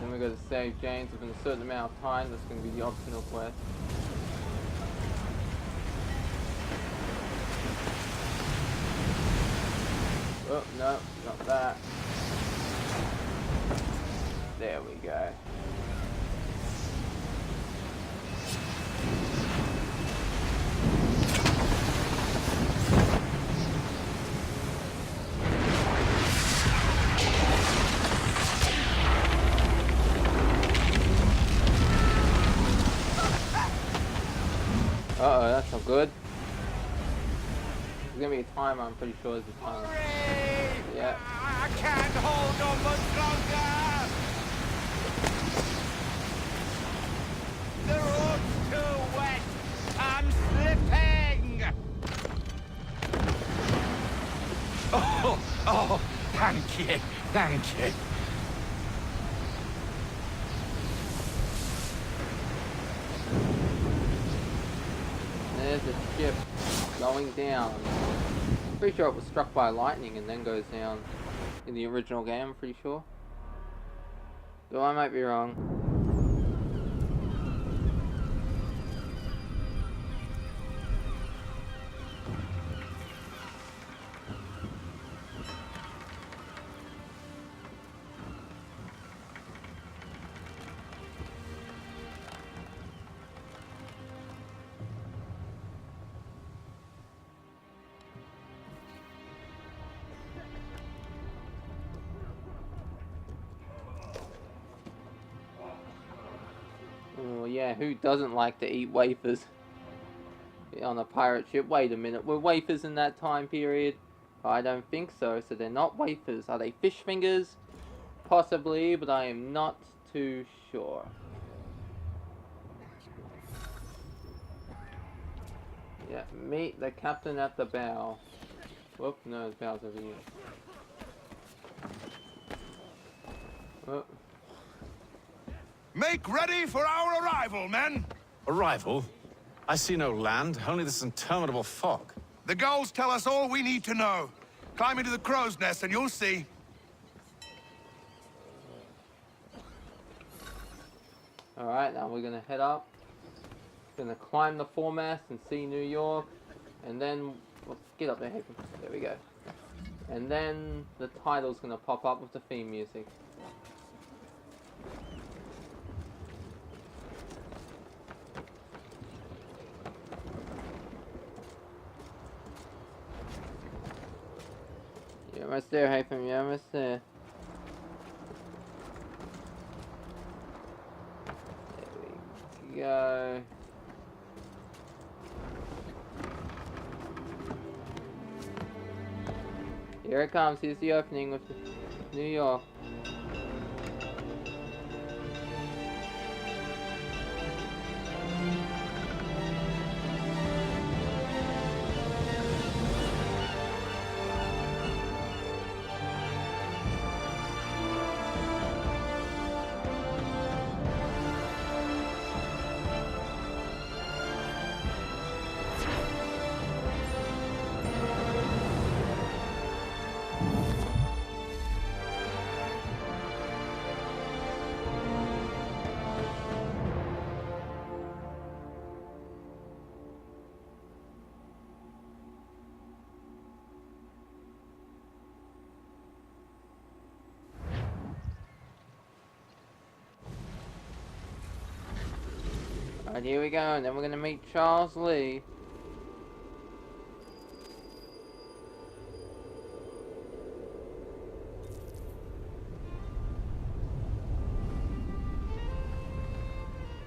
A: Then we're going to save James within a certain amount of time. That's going to be the optional quest. Oh, no, not that. There we go. Uh-oh, that's not good. There's gonna be a timer, I'm pretty sure there's a timer. Yeah.
R: I can't hold on much longer! The road's too wet! I'm slipping!
N: Oh, thank you, thank you.
A: There's a ship going down. Pretty sure it was struck by lightning and then goes down in the original game, I'm pretty sure. Though I might be wrong. Oh yeah, who doesn't like to eat wafers on a pirate ship? Wait a minute, were wafers in that time period? I don't think so, so they're not wafers. Are they fish fingers? Possibly, but I am not too sure. Yeah, meet the captain at the bow. Whoop, no, the bow's over here. Whoop.
G: Make ready for our arrival, men!
H: Arrival? I see no land, only this interminable fog.
G: The gulls tell us all we need to know. Climb into the crow's nest and you'll see.
A: Alright, now we're gonna head up. Gonna climb the foremast and see New York. And then, well, get up there, Haytham. There we go. And then the title's gonna pop up with the theme music. You're almost there, Haytham. You're almost there. There we go. Here it comes. Here's the opening with New York. Alright, here we go, and then we're gonna meet Charles Lee.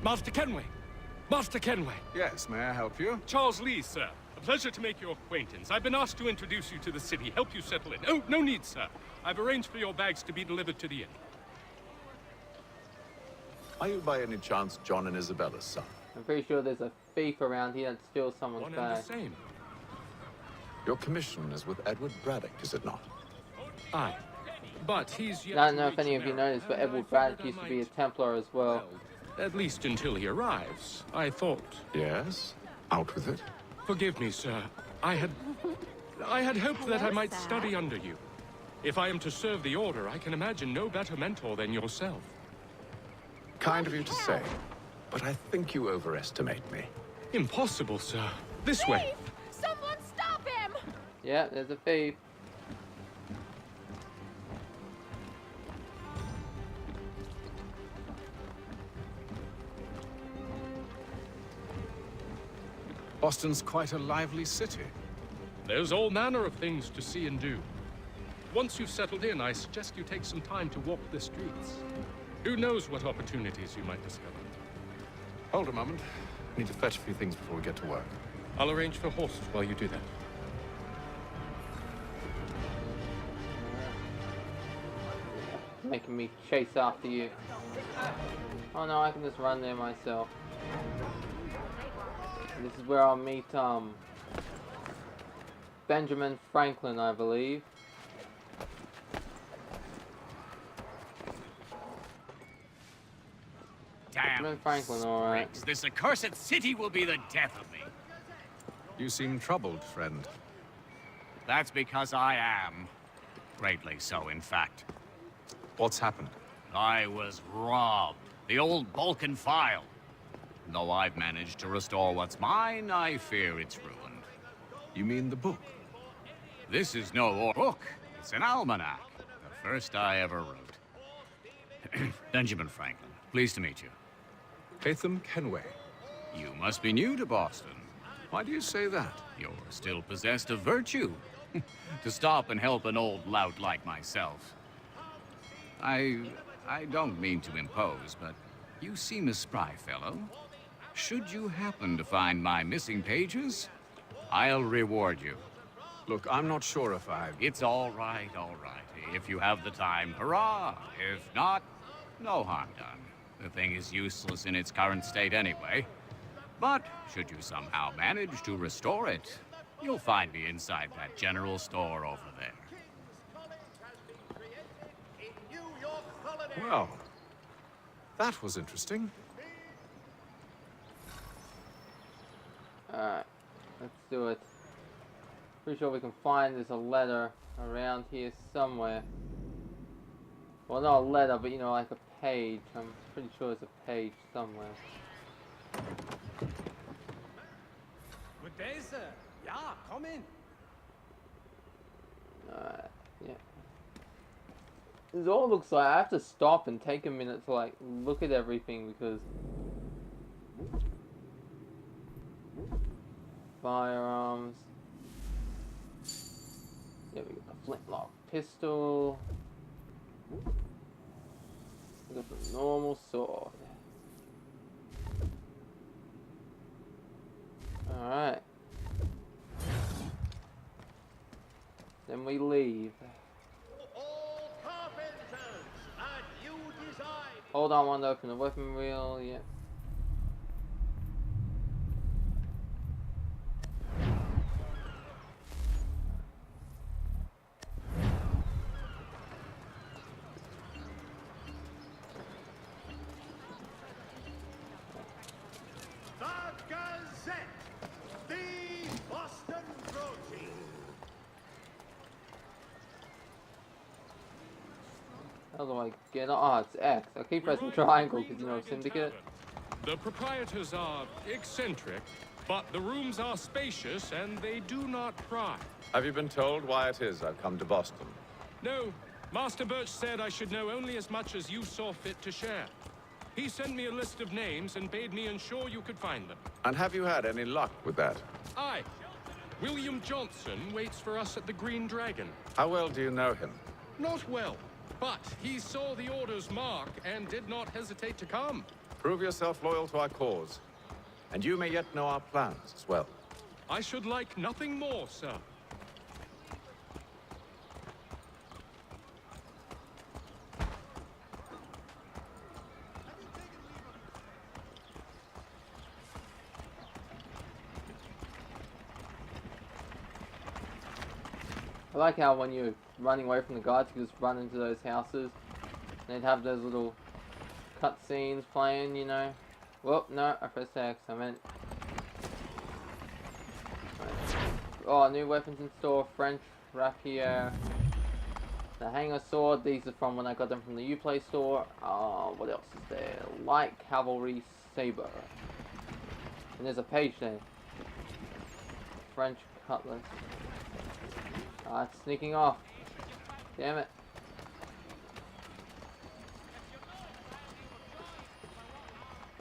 E: Master Kenway! Master Kenway!
H: Yes, may I help you?
U: Charles Lee, sir. A pleasure to make your acquaintance. I've been asked to introduce you to the city, help you settle in. Oh, no need, sir. I've arranged for your bags to be delivered to the inn.
H: Are you by any chance John and Isabella's son?
A: I'm pretty sure there's a thief around here that steals someone's
H: One and the
A: bag.
H: same. Your commission is with Edward Braddock, is it not?
U: Aye. But he's yet
A: I don't
U: to
A: know if
U: reach
A: any of you
U: America,
A: noticed, but
U: and
A: Edward
U: I
A: Braddock
U: figured
A: used
U: I
A: to be a
U: might-
A: Templar as well.
U: At least until he arrives, I thought.
H: Yes? Out with it.
U: Forgive me, sir. I had hoped that I might study under you. If I am to serve the Order, I can imagine no better mentor than yourself.
H: Kind of you to say, but I think you overestimate me.
U: Impossible, sir. This way.
V: Someone stop him!
A: Yeah, there's a thief.
H: Boston's quite a lively city.
U: There's all manner of things to see and do. Once you've settled in, I suggest you take some time to walk the streets. Who knows what opportunities you might discover.
H: Hold a moment. I need to fetch a few things before we get to work.
U: I'll arrange for horses while you do that.
A: Making me chase after you. Oh no, I can just run there myself. This is where I'll meet Benjamin Franklin, I believe.
W: Damn.
A: Franklin, alright.
W: This accursed city will be the death of me.
H: You seem troubled, friend.
W: That's because I am. Greatly so, in fact.
H: What's happened?
W: I was robbed. The old Balkan file. Though I've managed to restore what's mine, I fear it's ruined.
H: You mean the book?
W: This is no book. It's an almanac. The first I ever wrote. Benjamin Franklin. Pleased to meet you.
H: Haytham Kenway.
W: You must be new to Boston.
H: Why do you say that?
W: You're still possessed of virtue. To stop and help an old lout like myself. I don't mean to impose, but you seem a spry fellow. Should you happen to find my missing pages, I'll reward you.
H: Look, I'm not sure if I...
W: It's all right, all right. If you have the time, hurrah! If not, no harm done. The thing is useless in its current state anyway. But should you somehow manage to restore it, you'll find me inside that general store over there.
H: Well, that was interesting.
A: Alright, let's do it. Pretty sure we can find there's a letter around here somewhere. Well, not a letter, but you know, like a page. I'm pretty sure there's a page somewhere.
S: Good day, sir. Yeah, come in.
A: Alright, yeah. This all looks like I have to stop and take a minute to like look at everything because firearms. Yeah, we got the flintlock pistol. We got the normal sword. Alright. Then we leave. Hold on, one to open the weapon wheel, yeah.
R: The Gazette, the Boston Protein.
A: How do I get on? Oh, it's X. I keep pressing triangle because you know Syndicate.
U: The proprietors are eccentric, but the rooms are spacious and they do not pry.
H: Have you been told why it is I've come to Boston?
U: No, Master Birch said I should know only as much as you saw fit to share. He sent me a list of names and bade me ensure you could find them.
H: And have you had any luck with that?
U: Aye. William Johnson waits for us at the Green Dragon.
H: How well do you know him?
U: Not well, but he saw the Order's mark and did not hesitate to come.
H: Prove yourself loyal to our cause. And you may yet know our plans as well.
U: I should like nothing more, sir.
A: I like how when you're running away from the guards, you just run into those houses. And they'd have those little cutscenes playing, you know. Whoop, no, I pressed X, I meant... Oh, new weapons in store, French rapier. The hanger sword, these are from when I got them from the Uplay store. What else is there? Light cavalry saber. And there's a page there. French cutlass. It's sneaking off. Damn it.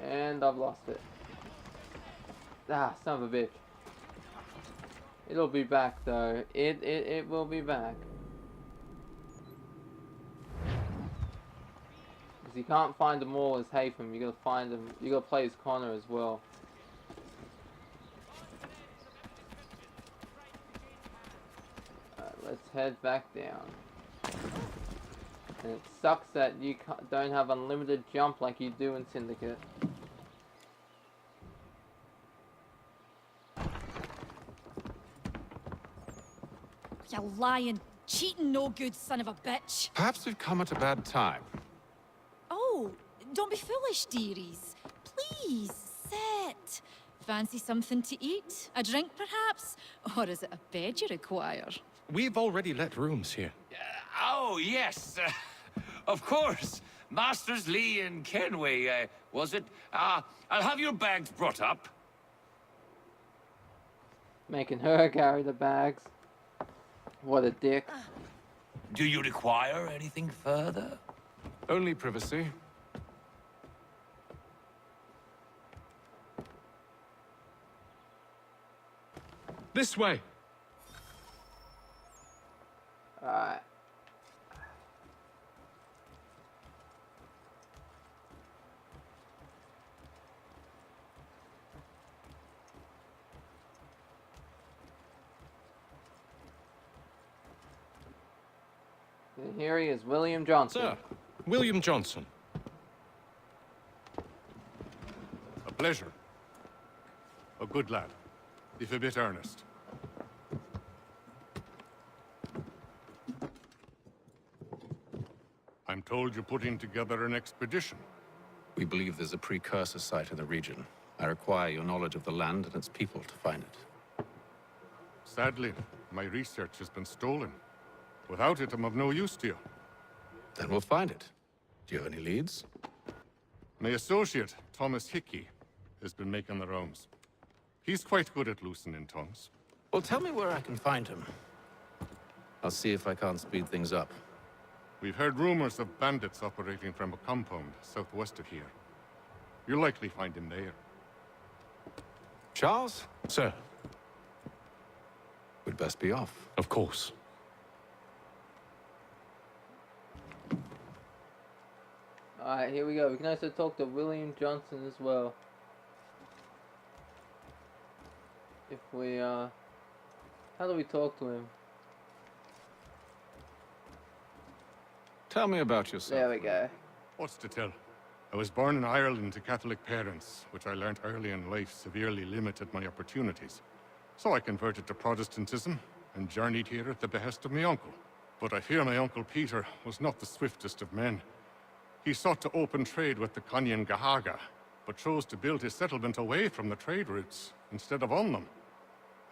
A: And I've lost it. Ah, son of a bitch. It'll be back though. It will be back. Because you can't find them all as Haytham. You gotta find them. You gotta play as Connor as well. Let's head back down. And it sucks that you don't have unlimited jump like you do in Syndicate.
D: You lying, cheating, no good son of a bitch.
H: Perhaps we've come at a bad time.
D: Oh, don't be foolish, dearies. Please, sit. Fancy something to eat? A drink, perhaps? Or is it a bed you require?
U: We've already let rooms here.
N: Oh, yes. Of course. Masters Lee and Kenway, was it? I'll have your bags brought up.
A: Making her carry the bags. What a dick.
N: Do you require anything further?
H: Only privacy.
U: This way.
A: Alright. And here he is, William Johnson.
U: Sir, William Johnson.
F: A pleasure. A good lad, if a bit earnest. I'm told you're putting together an expedition.
H: We believe there's a precursor site in the region. I require your knowledge of the land and its people to find it.
F: Sadly, my research has been stolen. Without it, I'm of no use to you.
H: Then we'll find it. Do you have any leads?
F: My associate, Thomas Hickey, has been making the rounds. He's quite good at loosening tongues.
H: Well, tell me where I can find him. I'll see if I can't speed things up.
F: We've heard rumors of bandits operating from a compound southwest of here. You'll likely find him there.
H: Charles?
U: Sir.
H: We'd best be off.
U: Of course.
A: Alright, here we go. We can also talk to William Johnson as well. If we, how do we talk to him?
H: Tell me about yourself.
A: There we go.
F: What's to tell? I was born in Ireland to Catholic parents, which I learnt early in life severely limited my opportunities. So I converted to Protestantism and journeyed here at the behest of my uncle. But I fear my uncle Peter was not the swiftest of men. He sought to open trade with the Conyan Gahaga, but chose to build his settlement away from the trade routes instead of on them.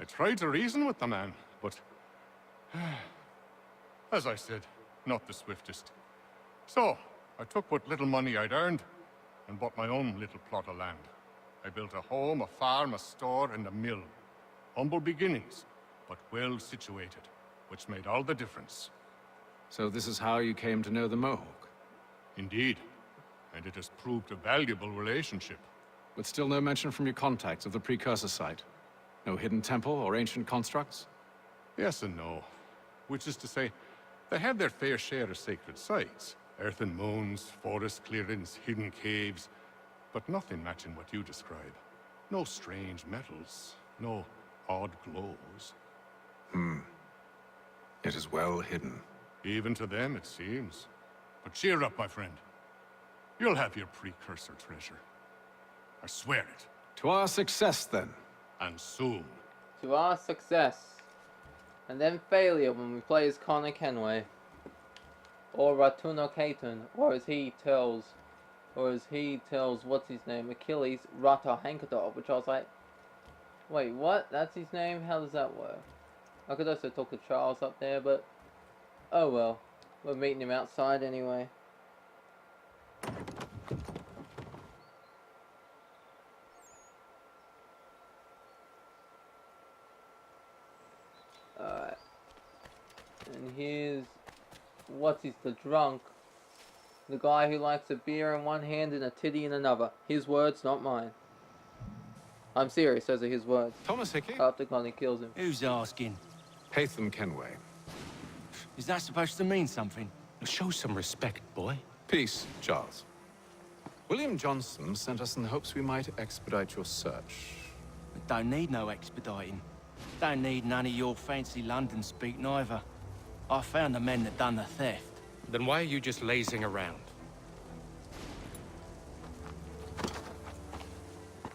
F: I tried to reason with the man, but as I said, not the swiftest. So, I took what little money I'd earned and bought my own little plot of land. I built a home, a farm, a store, and a mill. Humble beginnings, but well situated, which made all the difference.
H: So this is how you came to know the Mohawk?
F: Indeed, and it has proved a valuable relationship.
H: But still no mention from your contacts of the precursor site? No hidden temple or ancient constructs?
F: Yes and no. Which is to say, they have their fair share of sacred sites. Earthen mounds, forest clearings, hidden caves. but nothing matching what you describe. No strange metals, no odd glows.
H: It is well hidden.
F: Even to them, it seems. But cheer up, my friend. You'll have your precursor treasure. I swear it.
H: To our success, then.
F: And soon.
A: To our success. And then failure when we play as Connor Kenway. Or Ratuno Kaitun. Or as he tells, what's his name? Achilles, Rata Hankador. Which I was like, wait, what? That's his name? How does that work? I could also talk to Charles up there, but oh well. We're meeting him outside anyway. Alright. And here's the drunk. The guy who likes a beer in one hand and a titty in another. His words, not mine. I'm serious, those are his words.
H: Thomas Hickey?
A: After Connie kills him.
I: Who's asking?
H: Haytham Kenway.
I: Is that supposed to mean something?
N: Show some respect, boy.
H: Peace, Charles. William Johnson sent us in the hopes we might expedite your search.
I: We don't need no expediting. Don't need none of your fancy London speak neither. I found the men that done the theft.
N: Then why are you just lazing around?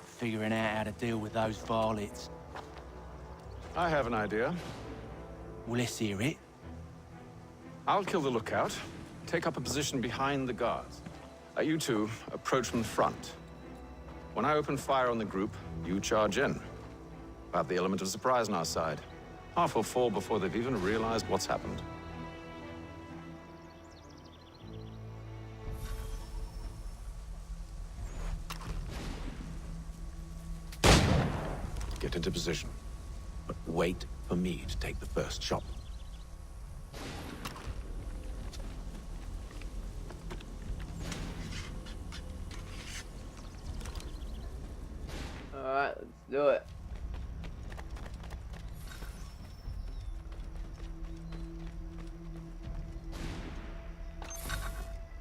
I: Figuring out how to deal with those varlets.
H: I have an idea.
I: Well, let's hear it.
H: I'll kill the lookout, take up a position behind the guards. You two approach from the front. When I open fire on the group, you charge in. Have the element of surprise on our side. Half will fall before they've even realized what's happened. Get into position, but wait for me to take the first shot.
A: Alright, let's do it.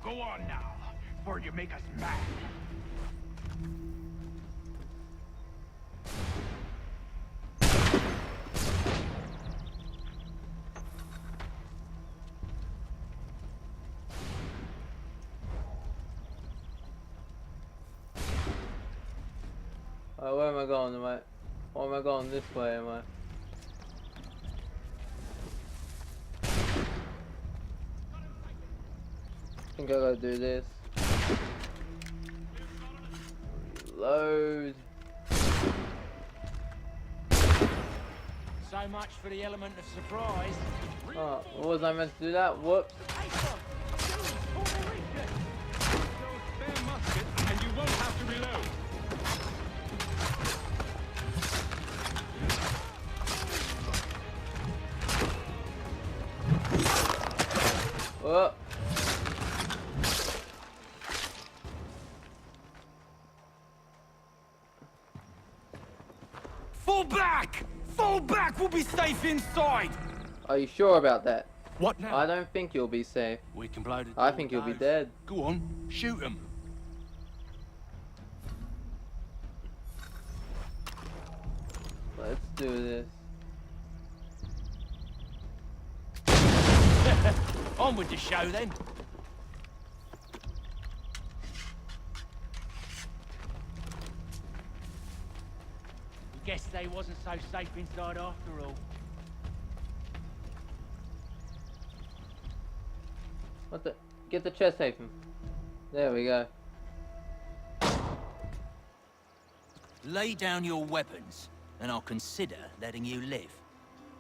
R: Go on now, before you make us mad.
A: Oh, where am I going? Or am I going this way? Am I? I think I gotta do this. Reload.
I: So much for the element of surprise.
A: Oh, what was I meant to do that? Whoops.
U: And you won't have to reload.
A: Oh.
I: Fall back! Fall back! We'll be safe inside!
A: Are you sure about that?
I: What now?
A: I don't think you'll be safe.
I: We can blow the door.
A: I think you'll be dead.
I: Go on, shoot him.
A: Let's do this.
I: On with the show then. Guess they wasn't so safe inside after all.
A: What the? Get the chest, Haytham. There we go.
K: Lay down your weapons, and I'll consider letting you live.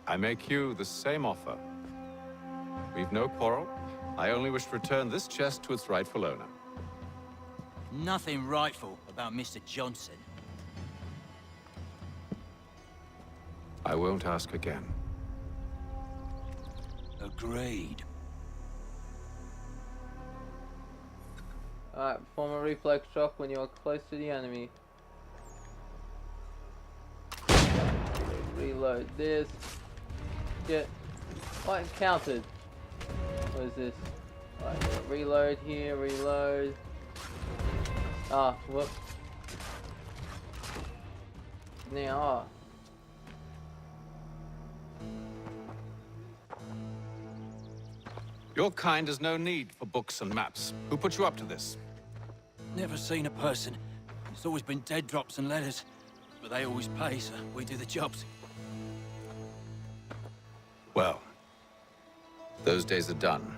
H: I make you the same offer. We've no quarrel. I only wish to return this chest to its rightful owner.
K: Nothing rightful about Mr. Johnson.
H: I won't ask again.
K: Agreed.
A: Alright, perform a reflex shock when you are close to the enemy. Reload this. Get. What? Counted. What is this? Alright, reload here, reload. Ah, whoop. Now,
H: Your kind has no need for books and maps. Who put you up to this?
I: Never seen a person. It's always been dead drops and letters. But they always pay, so we do the jobs.
H: Well, those days are done.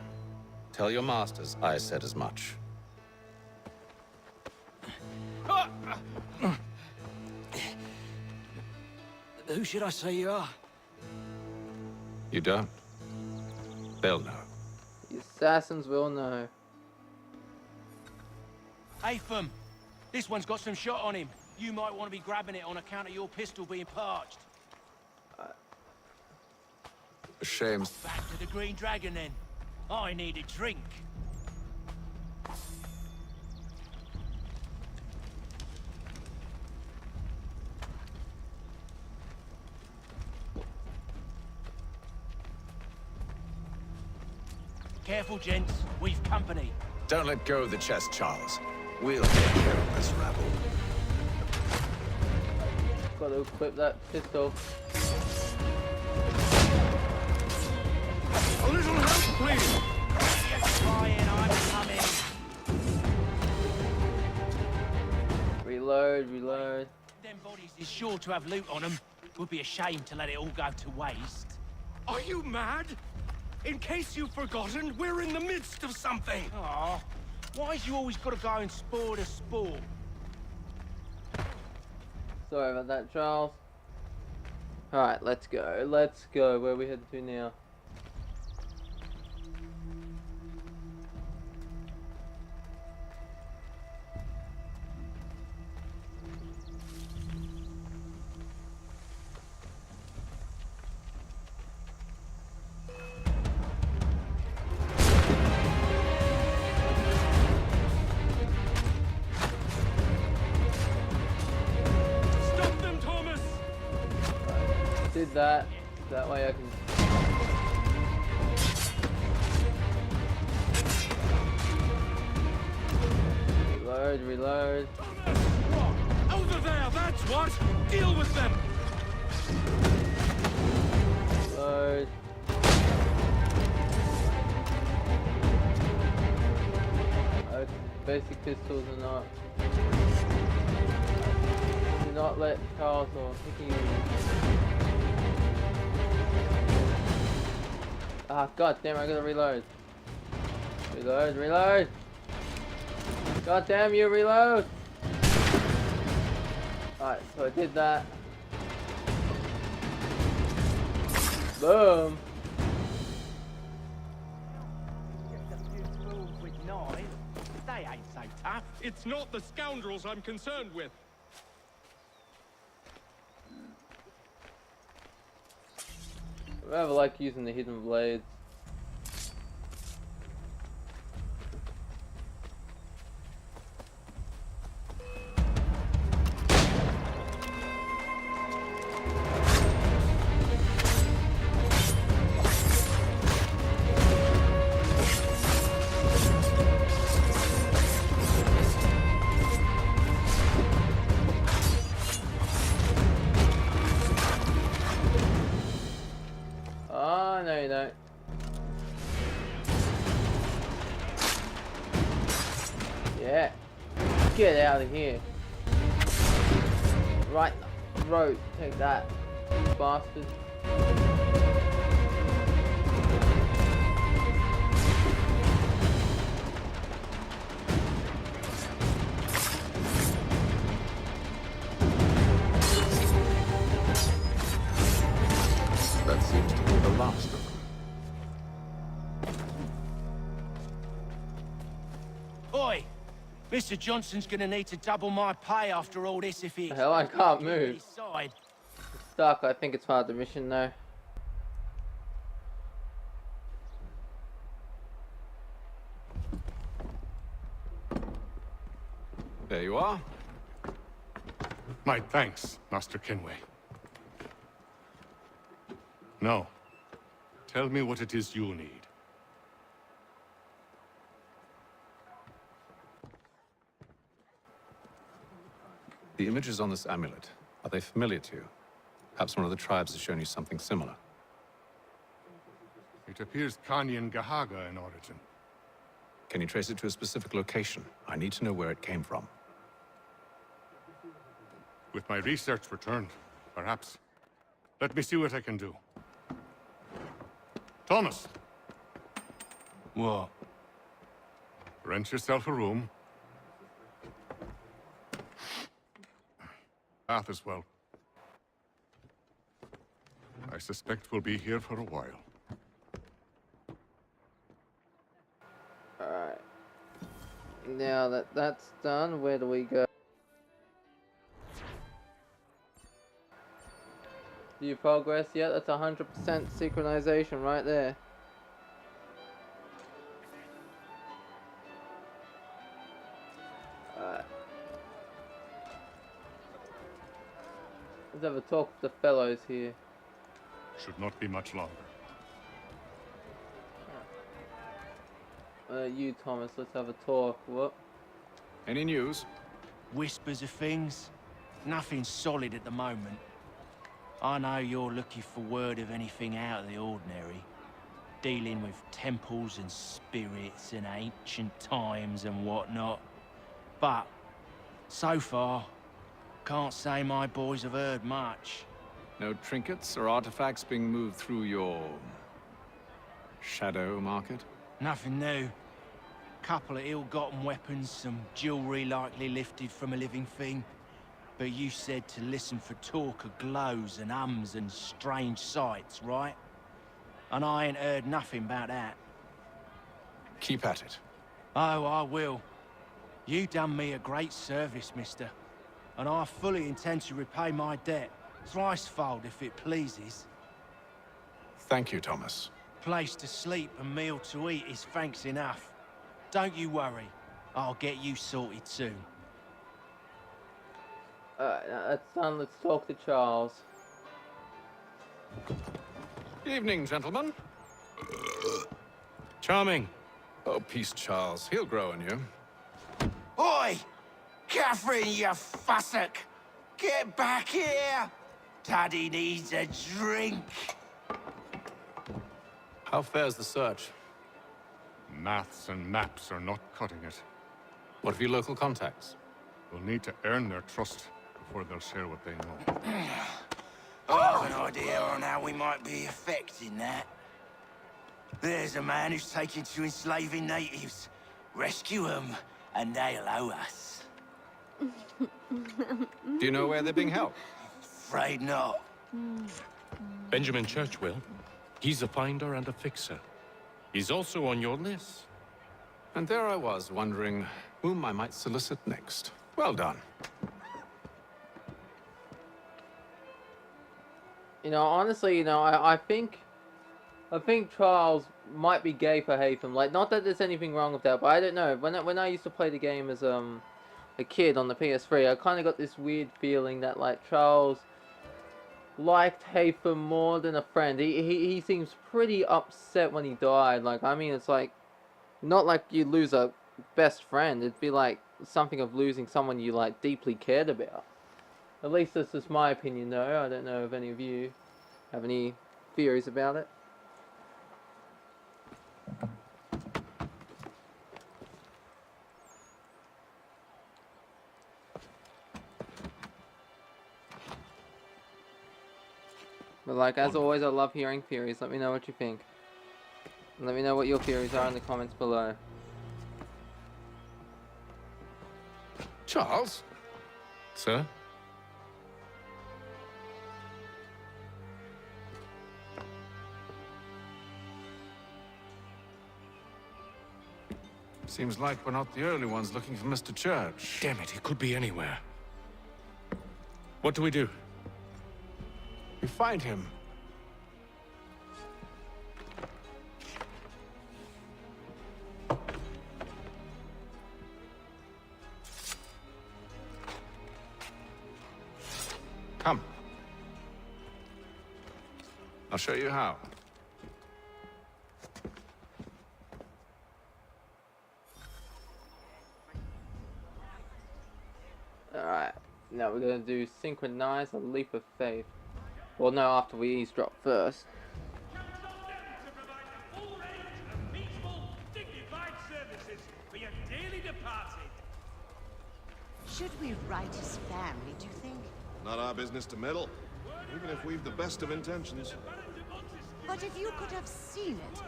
H: Tell your masters I said as much.
I: Who should I say you are?
H: You don't? They'll know.
A: the assassins will know.
I: Haytham, this one's got some shot on him. You might want to be grabbing it on account of your pistol being parched.
H: A shame.
I: Back to the Green Dragon, then. I need a drink. Careful, gents. We've company.
H: Don't let go of the chest, Charles. We'll take care of this rabble.
A: Got to equip that pistol.
O: A little help, please!
I: Just trying, I'm coming.
A: Reload, reload.
I: Them bodies is sure to have loot on them. Would be a shame to let it all go to waste.
O: Are you mad? In case you've forgotten, we're in the midst of something!
I: Aw, why's you always got to go and spoil the sport?
A: Sorry about that, Charles. Alright, let's go. Let's go. Where are we headed to now? Did that. That way I can. Reload, reload.
O: What? Over there, that's what! Deal with them!
A: Reload. Basic pistols are not. Do not let Charles or picking you. Ah, god damn, I gotta reload. Reload, reload! God damn you, reload! Alright, so I did that. Boom!
I: With knives, they ain't so tough.
U: It's not the scoundrels I'm concerned with.
A: I rather like using the hidden blades. Oh, no you don't. Yeah. Get out of here. Right in the throat. Take that. Bastard.
H: That seems to be the last of them.
I: Oi! Mr. Johnson's gonna need to double my pay after all this if he...
A: Hell, I can't move.
I: Side.
A: Stuck. I think it's part of the mission though.
H: There you are.
F: My thanks, Master Kenway. Now, tell me what it is you need.
H: The images on this amulet, are they familiar to you? Perhaps one of the tribes has shown you something similar.
F: It appears Kanyan Gahaga in origin.
H: Can you trace it to a specific location? I need to know where it came from.
F: With my research returned, perhaps. Let me see what I can do. Thomas!
I: What?
F: Rent yourself a room. Bath as well. I suspect we'll be here for a while.
A: Alright. Now that that's done, where do we go? Do you progress yet? That's 100% synchronization right there. Alright. Let's have a talk with the fellows here.
F: Should not be much longer.
A: You, Thomas, let's have a talk. What?
H: Any news?
I: Whispers of things? Nothing solid at the moment. I know you're looking for word of anything out of the ordinary. Dealing with temples and spirits and ancient times and whatnot. But, so far, can't say my boys have heard much.
H: No trinkets or artifacts being moved through your... shadow market?
I: Nothing new. Couple of ill-gotten weapons, some jewelry likely lifted from a living thing. But you said to listen for talk of glows and ums and strange sights, right? And I ain't heard nothing about that.
H: Keep at it.
I: Oh, I will. You done me a great service, mister. And I fully intend to repay my debt. Thricefold, if it pleases.
H: Thank you, Thomas.
I: Place to sleep and meal to eat is thanks enough. Don't you worry. I'll get you sorted soon.
A: Alright, now that's done. Let's talk to Charles.
H: Evening, gentlemen.
U: Charming.
H: Oh, peace, Charles. He'll grow on you.
C: Oi! Catherine, you fussock! Get back here! Daddy needs a drink!
H: How fares the search?
F: Maths and maps are not cutting it.
H: What of your local contacts?
F: We'll need to earn their trust before they'll share what they know.
C: I have an idea on how we might be affecting that. There's a man who's taken to enslaving natives. Rescue them, and they'll owe us.
H: Do you know where they're being held?
C: Afraid not.
U: Benjamin Churchwill. He's a finder and a fixer. He's also on your list.
H: And there I was, wondering whom I might solicit next. Well done.
A: You know, honestly, you know, I think Charles might be gay for Haytham. Like, not that there's anything wrong with that, but I don't know. When I used to play the game as a kid on the PS3, I kind of got this weird feeling that like Charles liked Haytham more than a friend. He seems pretty upset when he died. Like, I mean, it's like not like you lose a best friend. It'd be like something of losing someone you like deeply cared about. At least this is my opinion, though. I don't know if any of you have any theories about it. But like, as always, I love hearing theories. Let me know what you think. Let me know what your theories are in the comments below.
H: Charles?
U: Sir?
H: Seems like we're not the only ones looking for Mr. Church.
U: Damn it, he could be anywhere. What do we do?
H: We find him. Come. I'll show you how.
A: Alright. Now we're gonna do synchronize a leap of faith. Well, no, after we eavesdrop first.
B: Should we write his family, do you think?
M: Not our business to meddle, even if we've the best of intentions.
B: But if you could have seen it,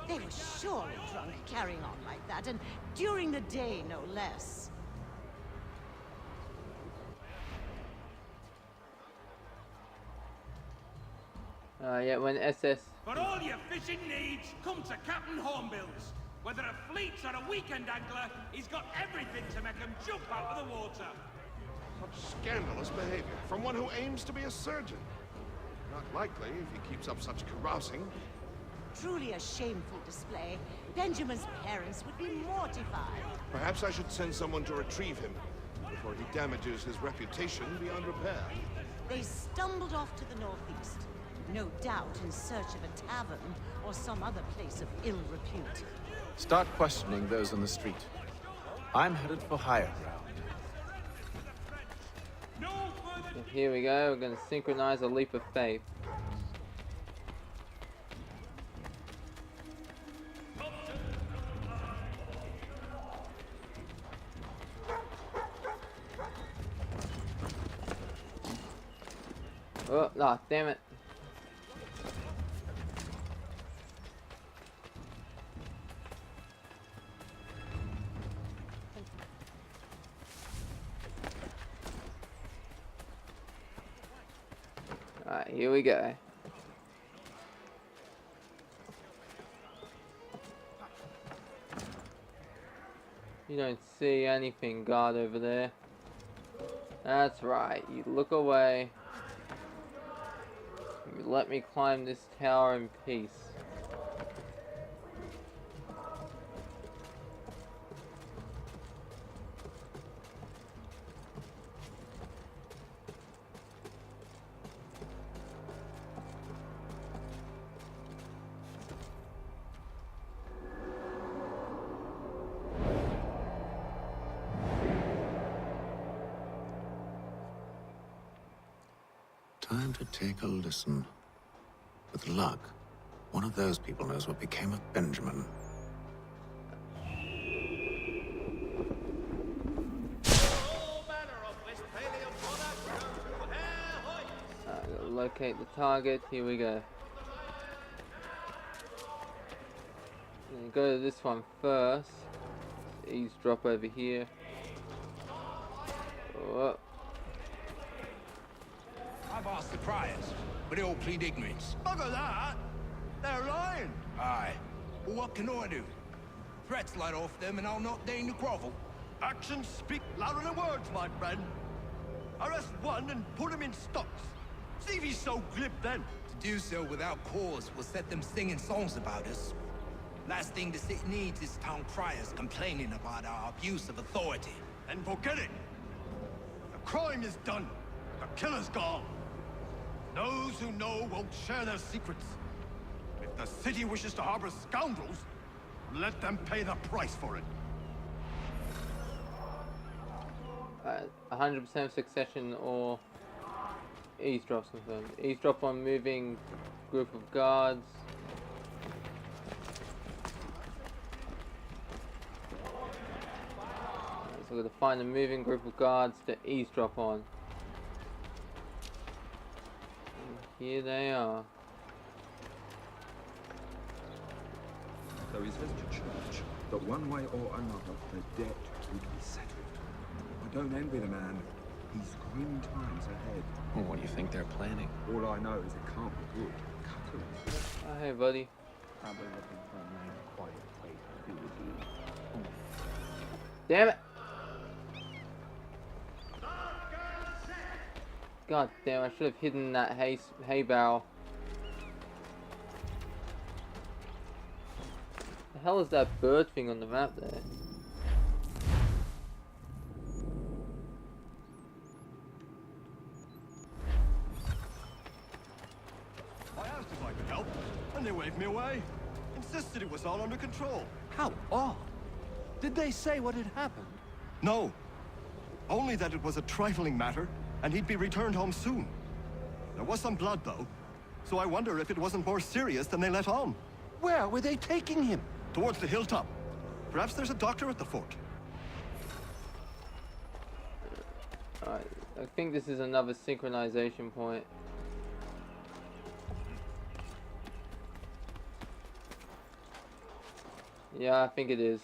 B: they were surely drunk carrying on like that, and during the day, no less.
A: Yeah, when SS...
O: For all your fishing needs, come to Captain Hornbill's. Whether a fleet or a weekend angler, he's got everything to make him jump out of the water.
M: Such scandalous behavior from one who aims to be a surgeon. Not likely if he keeps up such carousing.
B: Truly a shameful display. Benjamin's parents would be mortified.
M: Perhaps I should send someone to retrieve him before he damages his reputation beyond repair.
B: They stumbled off to the northeast. No doubt in search of a tavern or some other place of ill repute.
H: Start questioning those on the street. I'm headed for higher ground.
A: Here we go, we're gonna synchronize a leap of faith. Oh, no, damn it. Alright, here we go. You don't see anything, guard over there. That's right, you look away. You let me climb this tower in peace.
N: Time to take a listen. With luck, one of those people knows what became of Benjamin.
A: Gotta locate the target. Here we go. Gonna go to this one first. Eavesdrop over here. Oh.
R: I've asked the criers, but they all plead ignorance. Bugger that! They're lying! Aye. Well, what can I do? Threats light off them and I'll not deign to grovel.
Q: Actions speak louder than words, my friend. Arrest one and put him in stocks. See if he's so glib then.
R: To do so without cause will set them singing songs about us. Last thing the city needs is town criers complaining about our abuse of authority.
Q: And forget it. The crime is done. The killer's gone. Those who know won't share their secrets. If the city wishes to harbor scoundrels, let them pay the price for it.
A: 100% succession or eavesdrops confirmed. Eavesdrop on moving group of guards. So we're going to find a moving group of guards to eavesdrop on. Here they are.
P: Though he says to church that one way or another the debt would be settled. I don't envy the man. He's grim times ahead.
H: Well, what do you think they're planning?
P: All I know is it can't be good. Cut it.
A: Oh, hey, buddy.
P: I'll be looking for a man quiet way to do with you.
A: Damn it! God damn, I should have hidden that hay barrel. The hell is that bird thing on the map there?
Q: I asked if I could help, and they waved me away. Insisted it was all under control.
R: How odd. Did they say what had happened?
Q: No.
J: Only that it was a trifling matter, and he'd be returned home soon. There was some blood, though, so I wonder if it wasn't more serious than they let on.
N: Where were they taking him?
J: Towards the hilltop. Perhaps there's a doctor at the fort.
A: I think this is another synchronization point. Yeah, I think it is.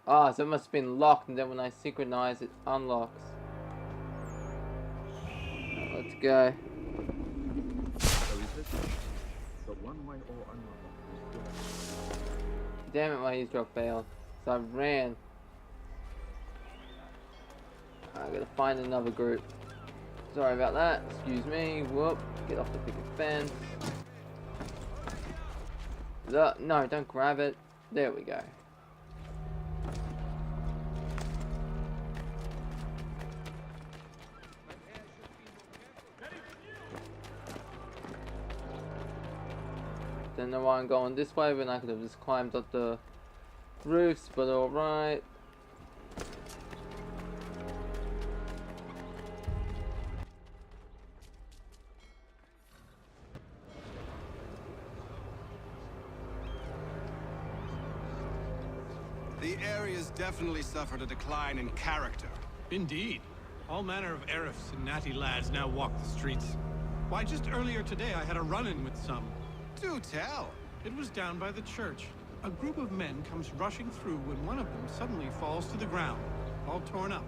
A: Ah, so it must have been locked, and then when I synchronize it unlocks. Let's go. Damn it, my eavesdrop failed. So I ran. I gotta find another group. Sorry about that. Excuse me. Whoop. Get off the picket fence. No, don't grab it. There we go. Don't know why I'm going this way when I could have just climbed up the roofs, but alright.
L: The area's definitely suffered a decline in character.
Q: Indeed. All manner of Arifs and natty lads now walk the streets. Why, just earlier today I had a run-in with some.
L: Do tell.
Q: It was down by the church. A group of men comes rushing through when one of them suddenly falls to the ground, all torn up.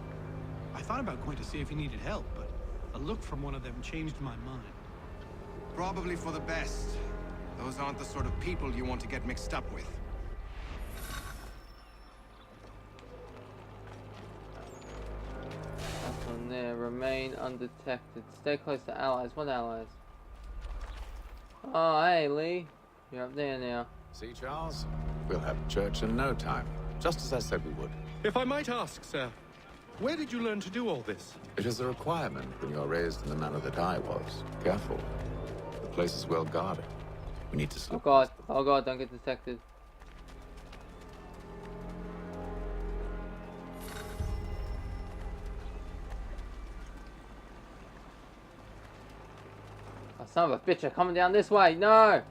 Q: I thought about going to see if he needed help, but a look from one of them changed my mind.
L: Probably for the best. Those aren't the sort of people you want to get mixed up with.
A: That's on there. Remain undetected. Stay close to allies. What allies? Oh, hey, Lee. You're up there now.
H: See, Charles? We'll have church in no time. Just as I said we would.
U: If I might ask, sir, where did you learn to do all this?
H: It is a requirement when you are raised in the manner that I was. Careful. The place is well guarded. We need to slip.
A: Oh god, don't get detected. Oh, son of a bitch, they're coming down this way. No!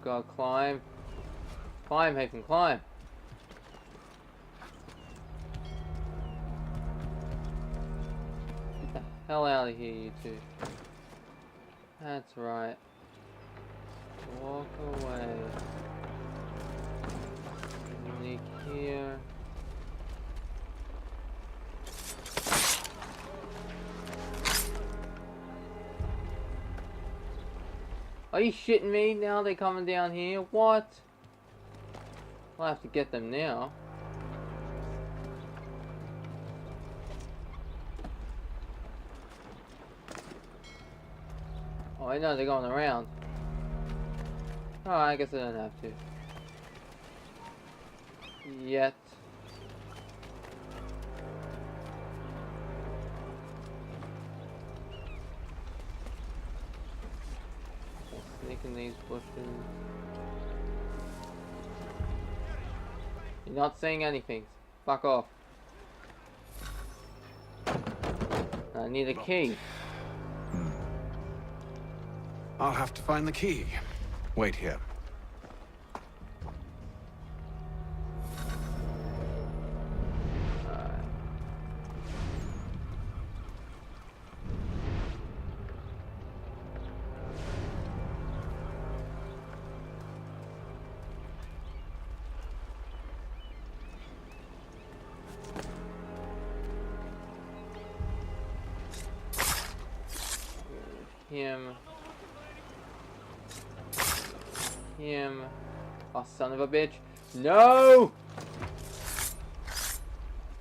A: Gotta climb. Climb, Haytham, climb. Get the hell out of here, you two. That's right. Walk away. Sneak here. Are you shitting me? Now they're coming down here? What? I'll have to get them now. Oh, I know they're going around. Oh, I guess I don't have to. Yet. Sneak in these bushes. You're not saying anything. Fuck off. I need a key.
L: I'll have to find the key. Wait here.
A: Him. Oh, son of a bitch. No!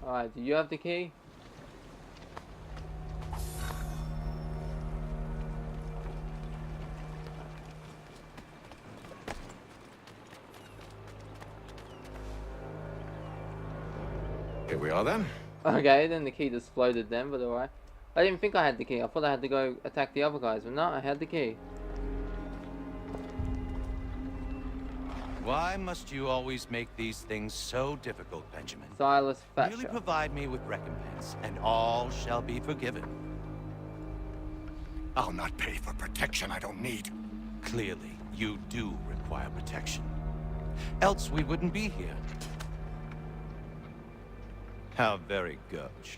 A: Alright, do you have the key?
H: we are then.
A: Okay, then the key just floated then, but alright. I didn't think I had the key. I thought I had to go attack the other guys, but no, I had the key.
E: Why must you always make these things so difficult, Benjamin?
A: Silas Thatcher.
E: Merely provide me with recompense, and all shall be forgiven.
Q: I'll not pay for protection I don't need.
E: Clearly, you do require protection. Else we wouldn't be here. How very gauche.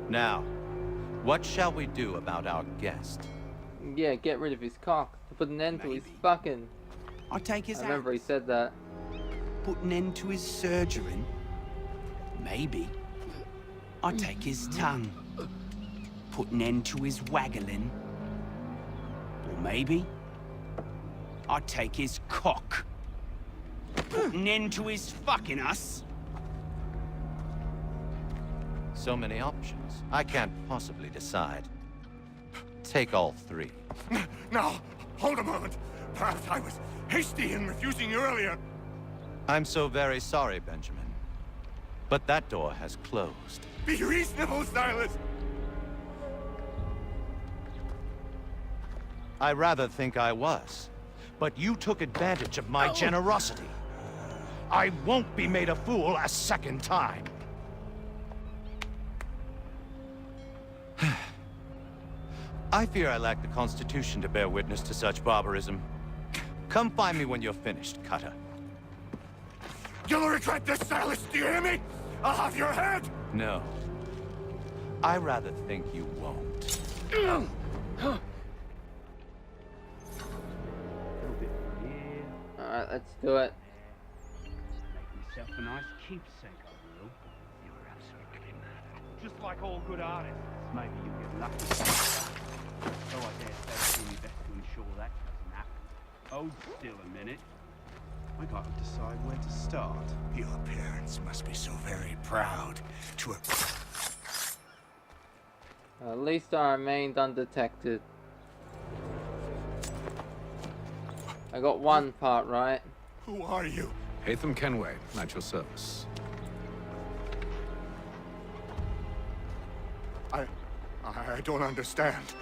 E: Now, what shall we do about our guest?
A: Yeah, get rid of his cock. To put an end to his fucking...
E: I'll take his
A: I remember he said that.
E: Put an end to his surgering? Maybe. I'll take his tongue. Put an end to his waggling? Or maybe I'll take his cock. Put an end to his fucking us? So many options. I can't possibly decide. Take all three.
Q: Now, hold a moment. Perhaps I was hasty in refusing you earlier.
E: I'm so very sorry, Benjamin. But that door has closed.
Q: Be reasonable, Silas.
E: I rather think I was. But you took advantage of my generosity. I won't be made a fool a second time. I fear I lack the constitution to bear witness to such barbarism. Come find me when you're finished, Cutter.
Q: You'll regret this, Silas. Do you hear me? I'll have your head.
E: No. I rather think you won't.
A: Alright, let's do it.
G: Make yourself a nice keepsake, I will. You're absolutely mad. Just like all good artists. Maybe you'll get lucky. So I dare say it's really best to ensure that doesn't happen. Hold still a minute. I gotta decide where to start.
Q: Your parents must be so very proud to have...
A: At least I remained undetected. I got one part right.
Q: Who are you?
H: Haytham Kenway, at your service.
Q: I don't understand.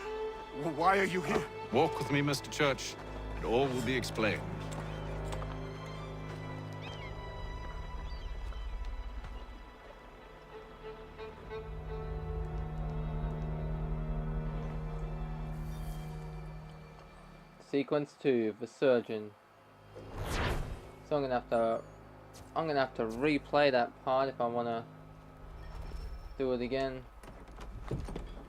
Q: Why are you here?
H: Walk with me, Mr. Church, and all will be explained.
A: Sequence 2, the surgeon. So I'm gonna have to replay that part if I wanna do it again.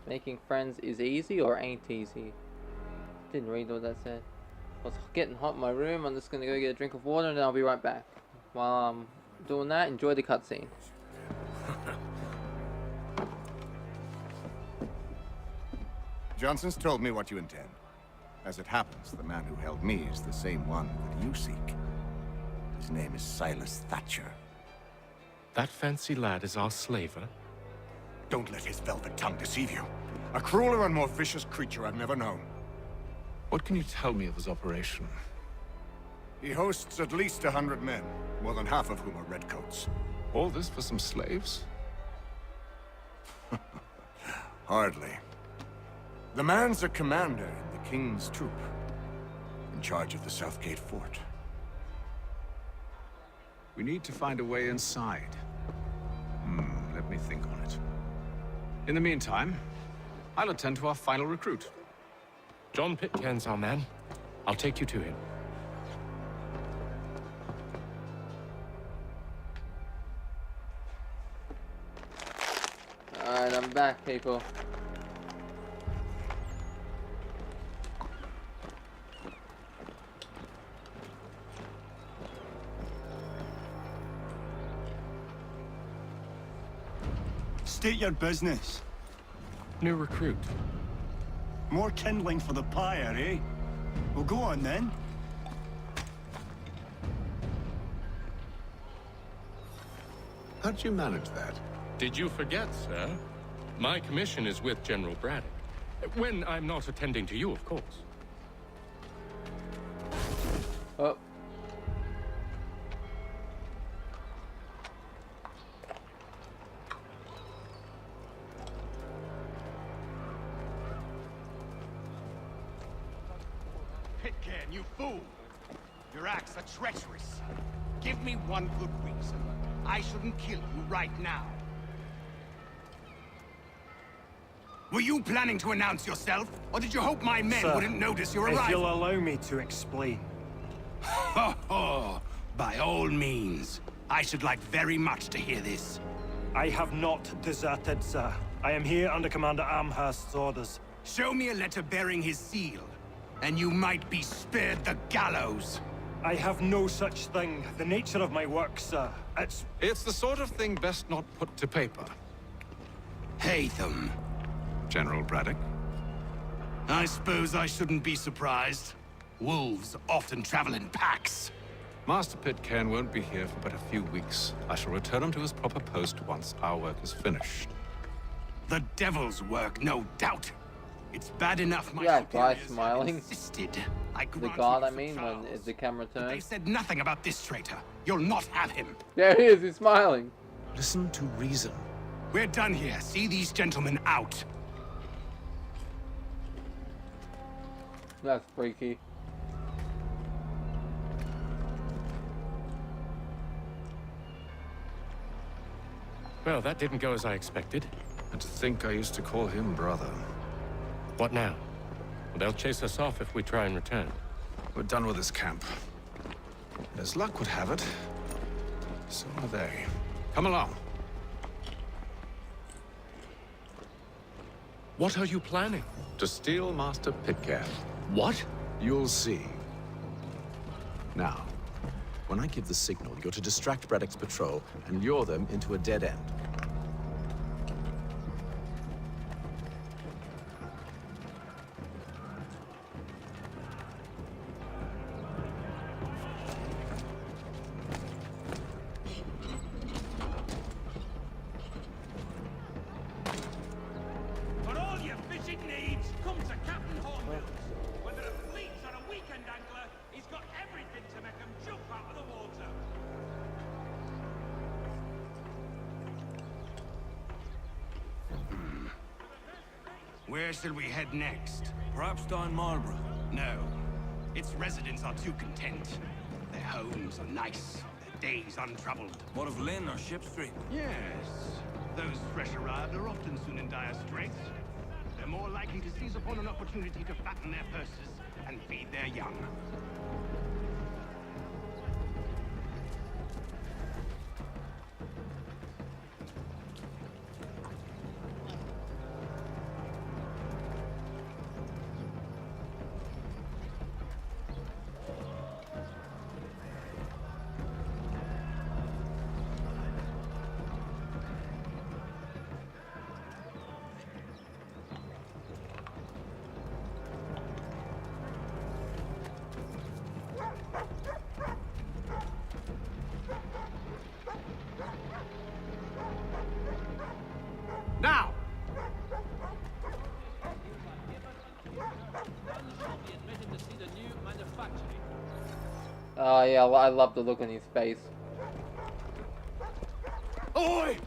A: Making friends is easy or ain't easy? Didn't read what that said. Well, it's getting hot in my room. I'm just gonna go get a drink of water and then I'll be right back. While I'm doing that, enjoy the cutscene.
J: Johnson's told me what you intend. As it happens, the man who held me is the same one that you seek. His name is Silas Thatcher.
U: That fancy lad is our slaver?
J: Don't let his velvet tongue deceive you. A crueler and more vicious creature I've never known.
H: What can you tell me of his operation?
J: He hosts at least 100 men, more than half of whom are redcoats.
H: All this for some slaves?
J: Hardly. The man's a commander in the King's troop, in charge of the Southgate Fort.
H: We need to find a way inside. Let me think on it. In the meantime, I'll attend to our final recruit.
U: John Pitcairn's our man. I'll take you to him.
A: Alright, I'm back, people.
Q: State your business.
U: New recruit.
Q: More kindling for the pyre, eh? Well, go on then.
H: How'd you manage that?
U: Did you forget, sir? My commission is with General Braddock. When I'm not attending to you, of course.
A: Oh.
R: then, you fool! Your acts are treacherous. Give me one good reason I shouldn't kill you right now. Were you planning to announce yourself, or did you hope my men
T: Sir,
R: wouldn't notice your
T: if
R: arrival?
T: you'll allow me to explain.
R: Ho ho! By all means. I should like very much to hear this.
T: I have not deserted, sir. I am here under Commander Amherst's orders.
R: Show me a letter bearing his seal, and you might be spared the gallows.
T: I have no such thing. The nature of my work, sir,
H: It's the sort of thing best not put to paper.
R: Haytham.
H: General Braddock?
R: I suppose I shouldn't be surprised. Wolves often travel in packs.
H: Master Pitcairn won't be here for but a few weeks. I shall return him to his proper post once our work is finished.
R: The devil's work, no doubt. It's bad enough my
A: Yeah,
R: superiors
A: guy smiling.
R: insisted. I
A: The
R: grant
A: guard,
R: you
A: I mean, when is the camera
R: They
A: turned?
R: said nothing about this traitor. You'll not have him.
A: There he is, he's smiling.
H: Listen to reason.
R: We're done here. See these gentlemen out.
A: That's freaky.
U: Well, that didn't go as I expected.
H: And to think I used to call him brother.
U: What now? Well, they'll chase us off if we try and return.
H: We're done with this camp. As luck would have it, so are they. Come along.
U: What are you planning?
H: To steal Master Pitcairn.
U: What?
H: You'll see. Now, when I give the signal, you're to distract Braddock's patrol and lure them into a dead end.
O: For all your fishing needs, come to Captain Hornbill's. Whether a fleet or a weekend angler, he's got everything to make them jump out of the water.
R: Where shall we head next?
C: Perhaps down Marlborough.
R: No. Its residents are too content. Their homes are nice, their days untroubled.
C: What of Lynn or Ship Street?
R: Yes. Those fresh arrived are often soon in dire straits. They're more likely to seize upon an opportunity to fatten their purses and feed their young. Now!
A: Oh yeah, I love the look on his face.
Q: Oi!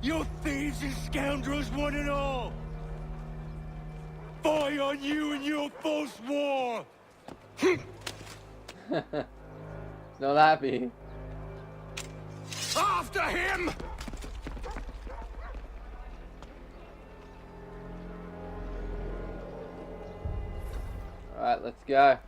Q: You thieves and scoundrels, one and all! Fie on you and your false war!
A: Not happy.
R: After him!
A: Alright, let's go.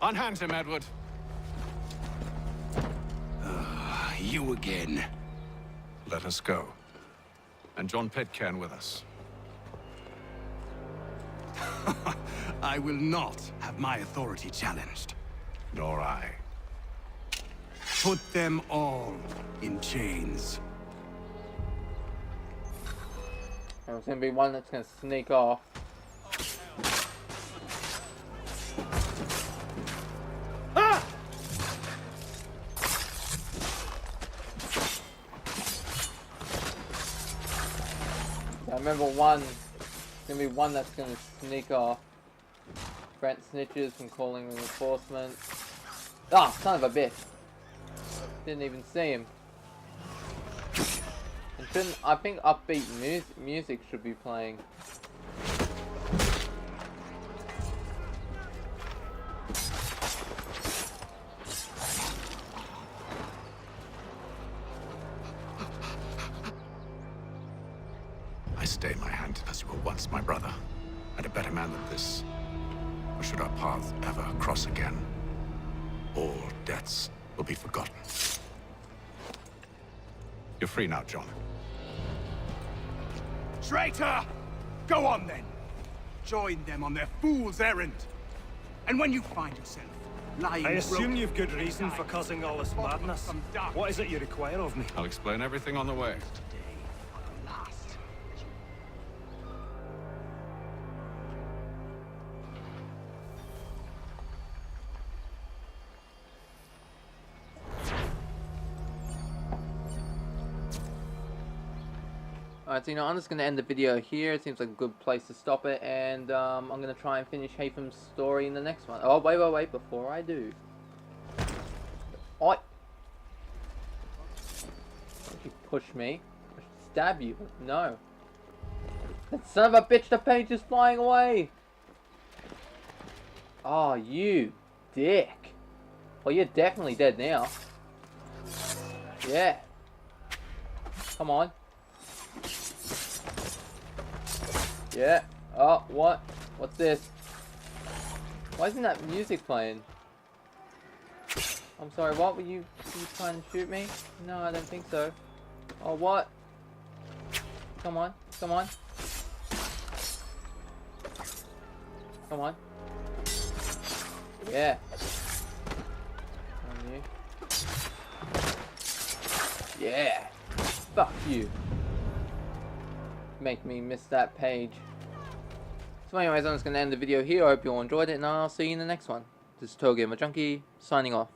H: Unhand him, Edward.
R: You again.
H: Let us go. And John Pitcairn with us.
R: I will not have my authority challenged.
H: Nor I.
R: Put them all in chains.
A: There's gonna be one that's gonna sneak off. I remember one. There's gonna be one that's gonna sneak off. Brent snitches from calling reinforcements. Ah, son of a bitch. Didn't even see him. And shouldn't, I think upbeat music should be playing.
H: I stay my hand as you were once my brother, and a better man than this. Or should our paths ever cross again, all debts will be forgotten. You're free now, John.
R: Traitor! Go on then. Join them on their fool's errand. And when you find yourself lying
T: I assume
R: broken
T: you've good reason for causing all this madness. What is it you require of me?
H: I'll explain everything on the way.
A: Alright, so you know, I'm just going to end the video here. It seems like a good place to stop it, and I'm going to try and finish Haytham's story in the next one. Oh, wait, before I do. Don't you push me. I should stab you. No. That son of a bitch, the page is flying away! Oh, you dick. Well, you're definitely dead now. Yeah. Come on. Yeah. Oh, what? What's this? Why isn't that music playing? I'm sorry, what? Were you trying to shoot me? No, I don't think so. Oh, what? Come on. Come on. Come on. Yeah. On you. Yeah. Fuck you. Make me miss that page. So anyways, I'm just going to end the video here. I hope you all enjoyed it, and I'll see you in the next one. This is TotalGamerJunkie, signing off.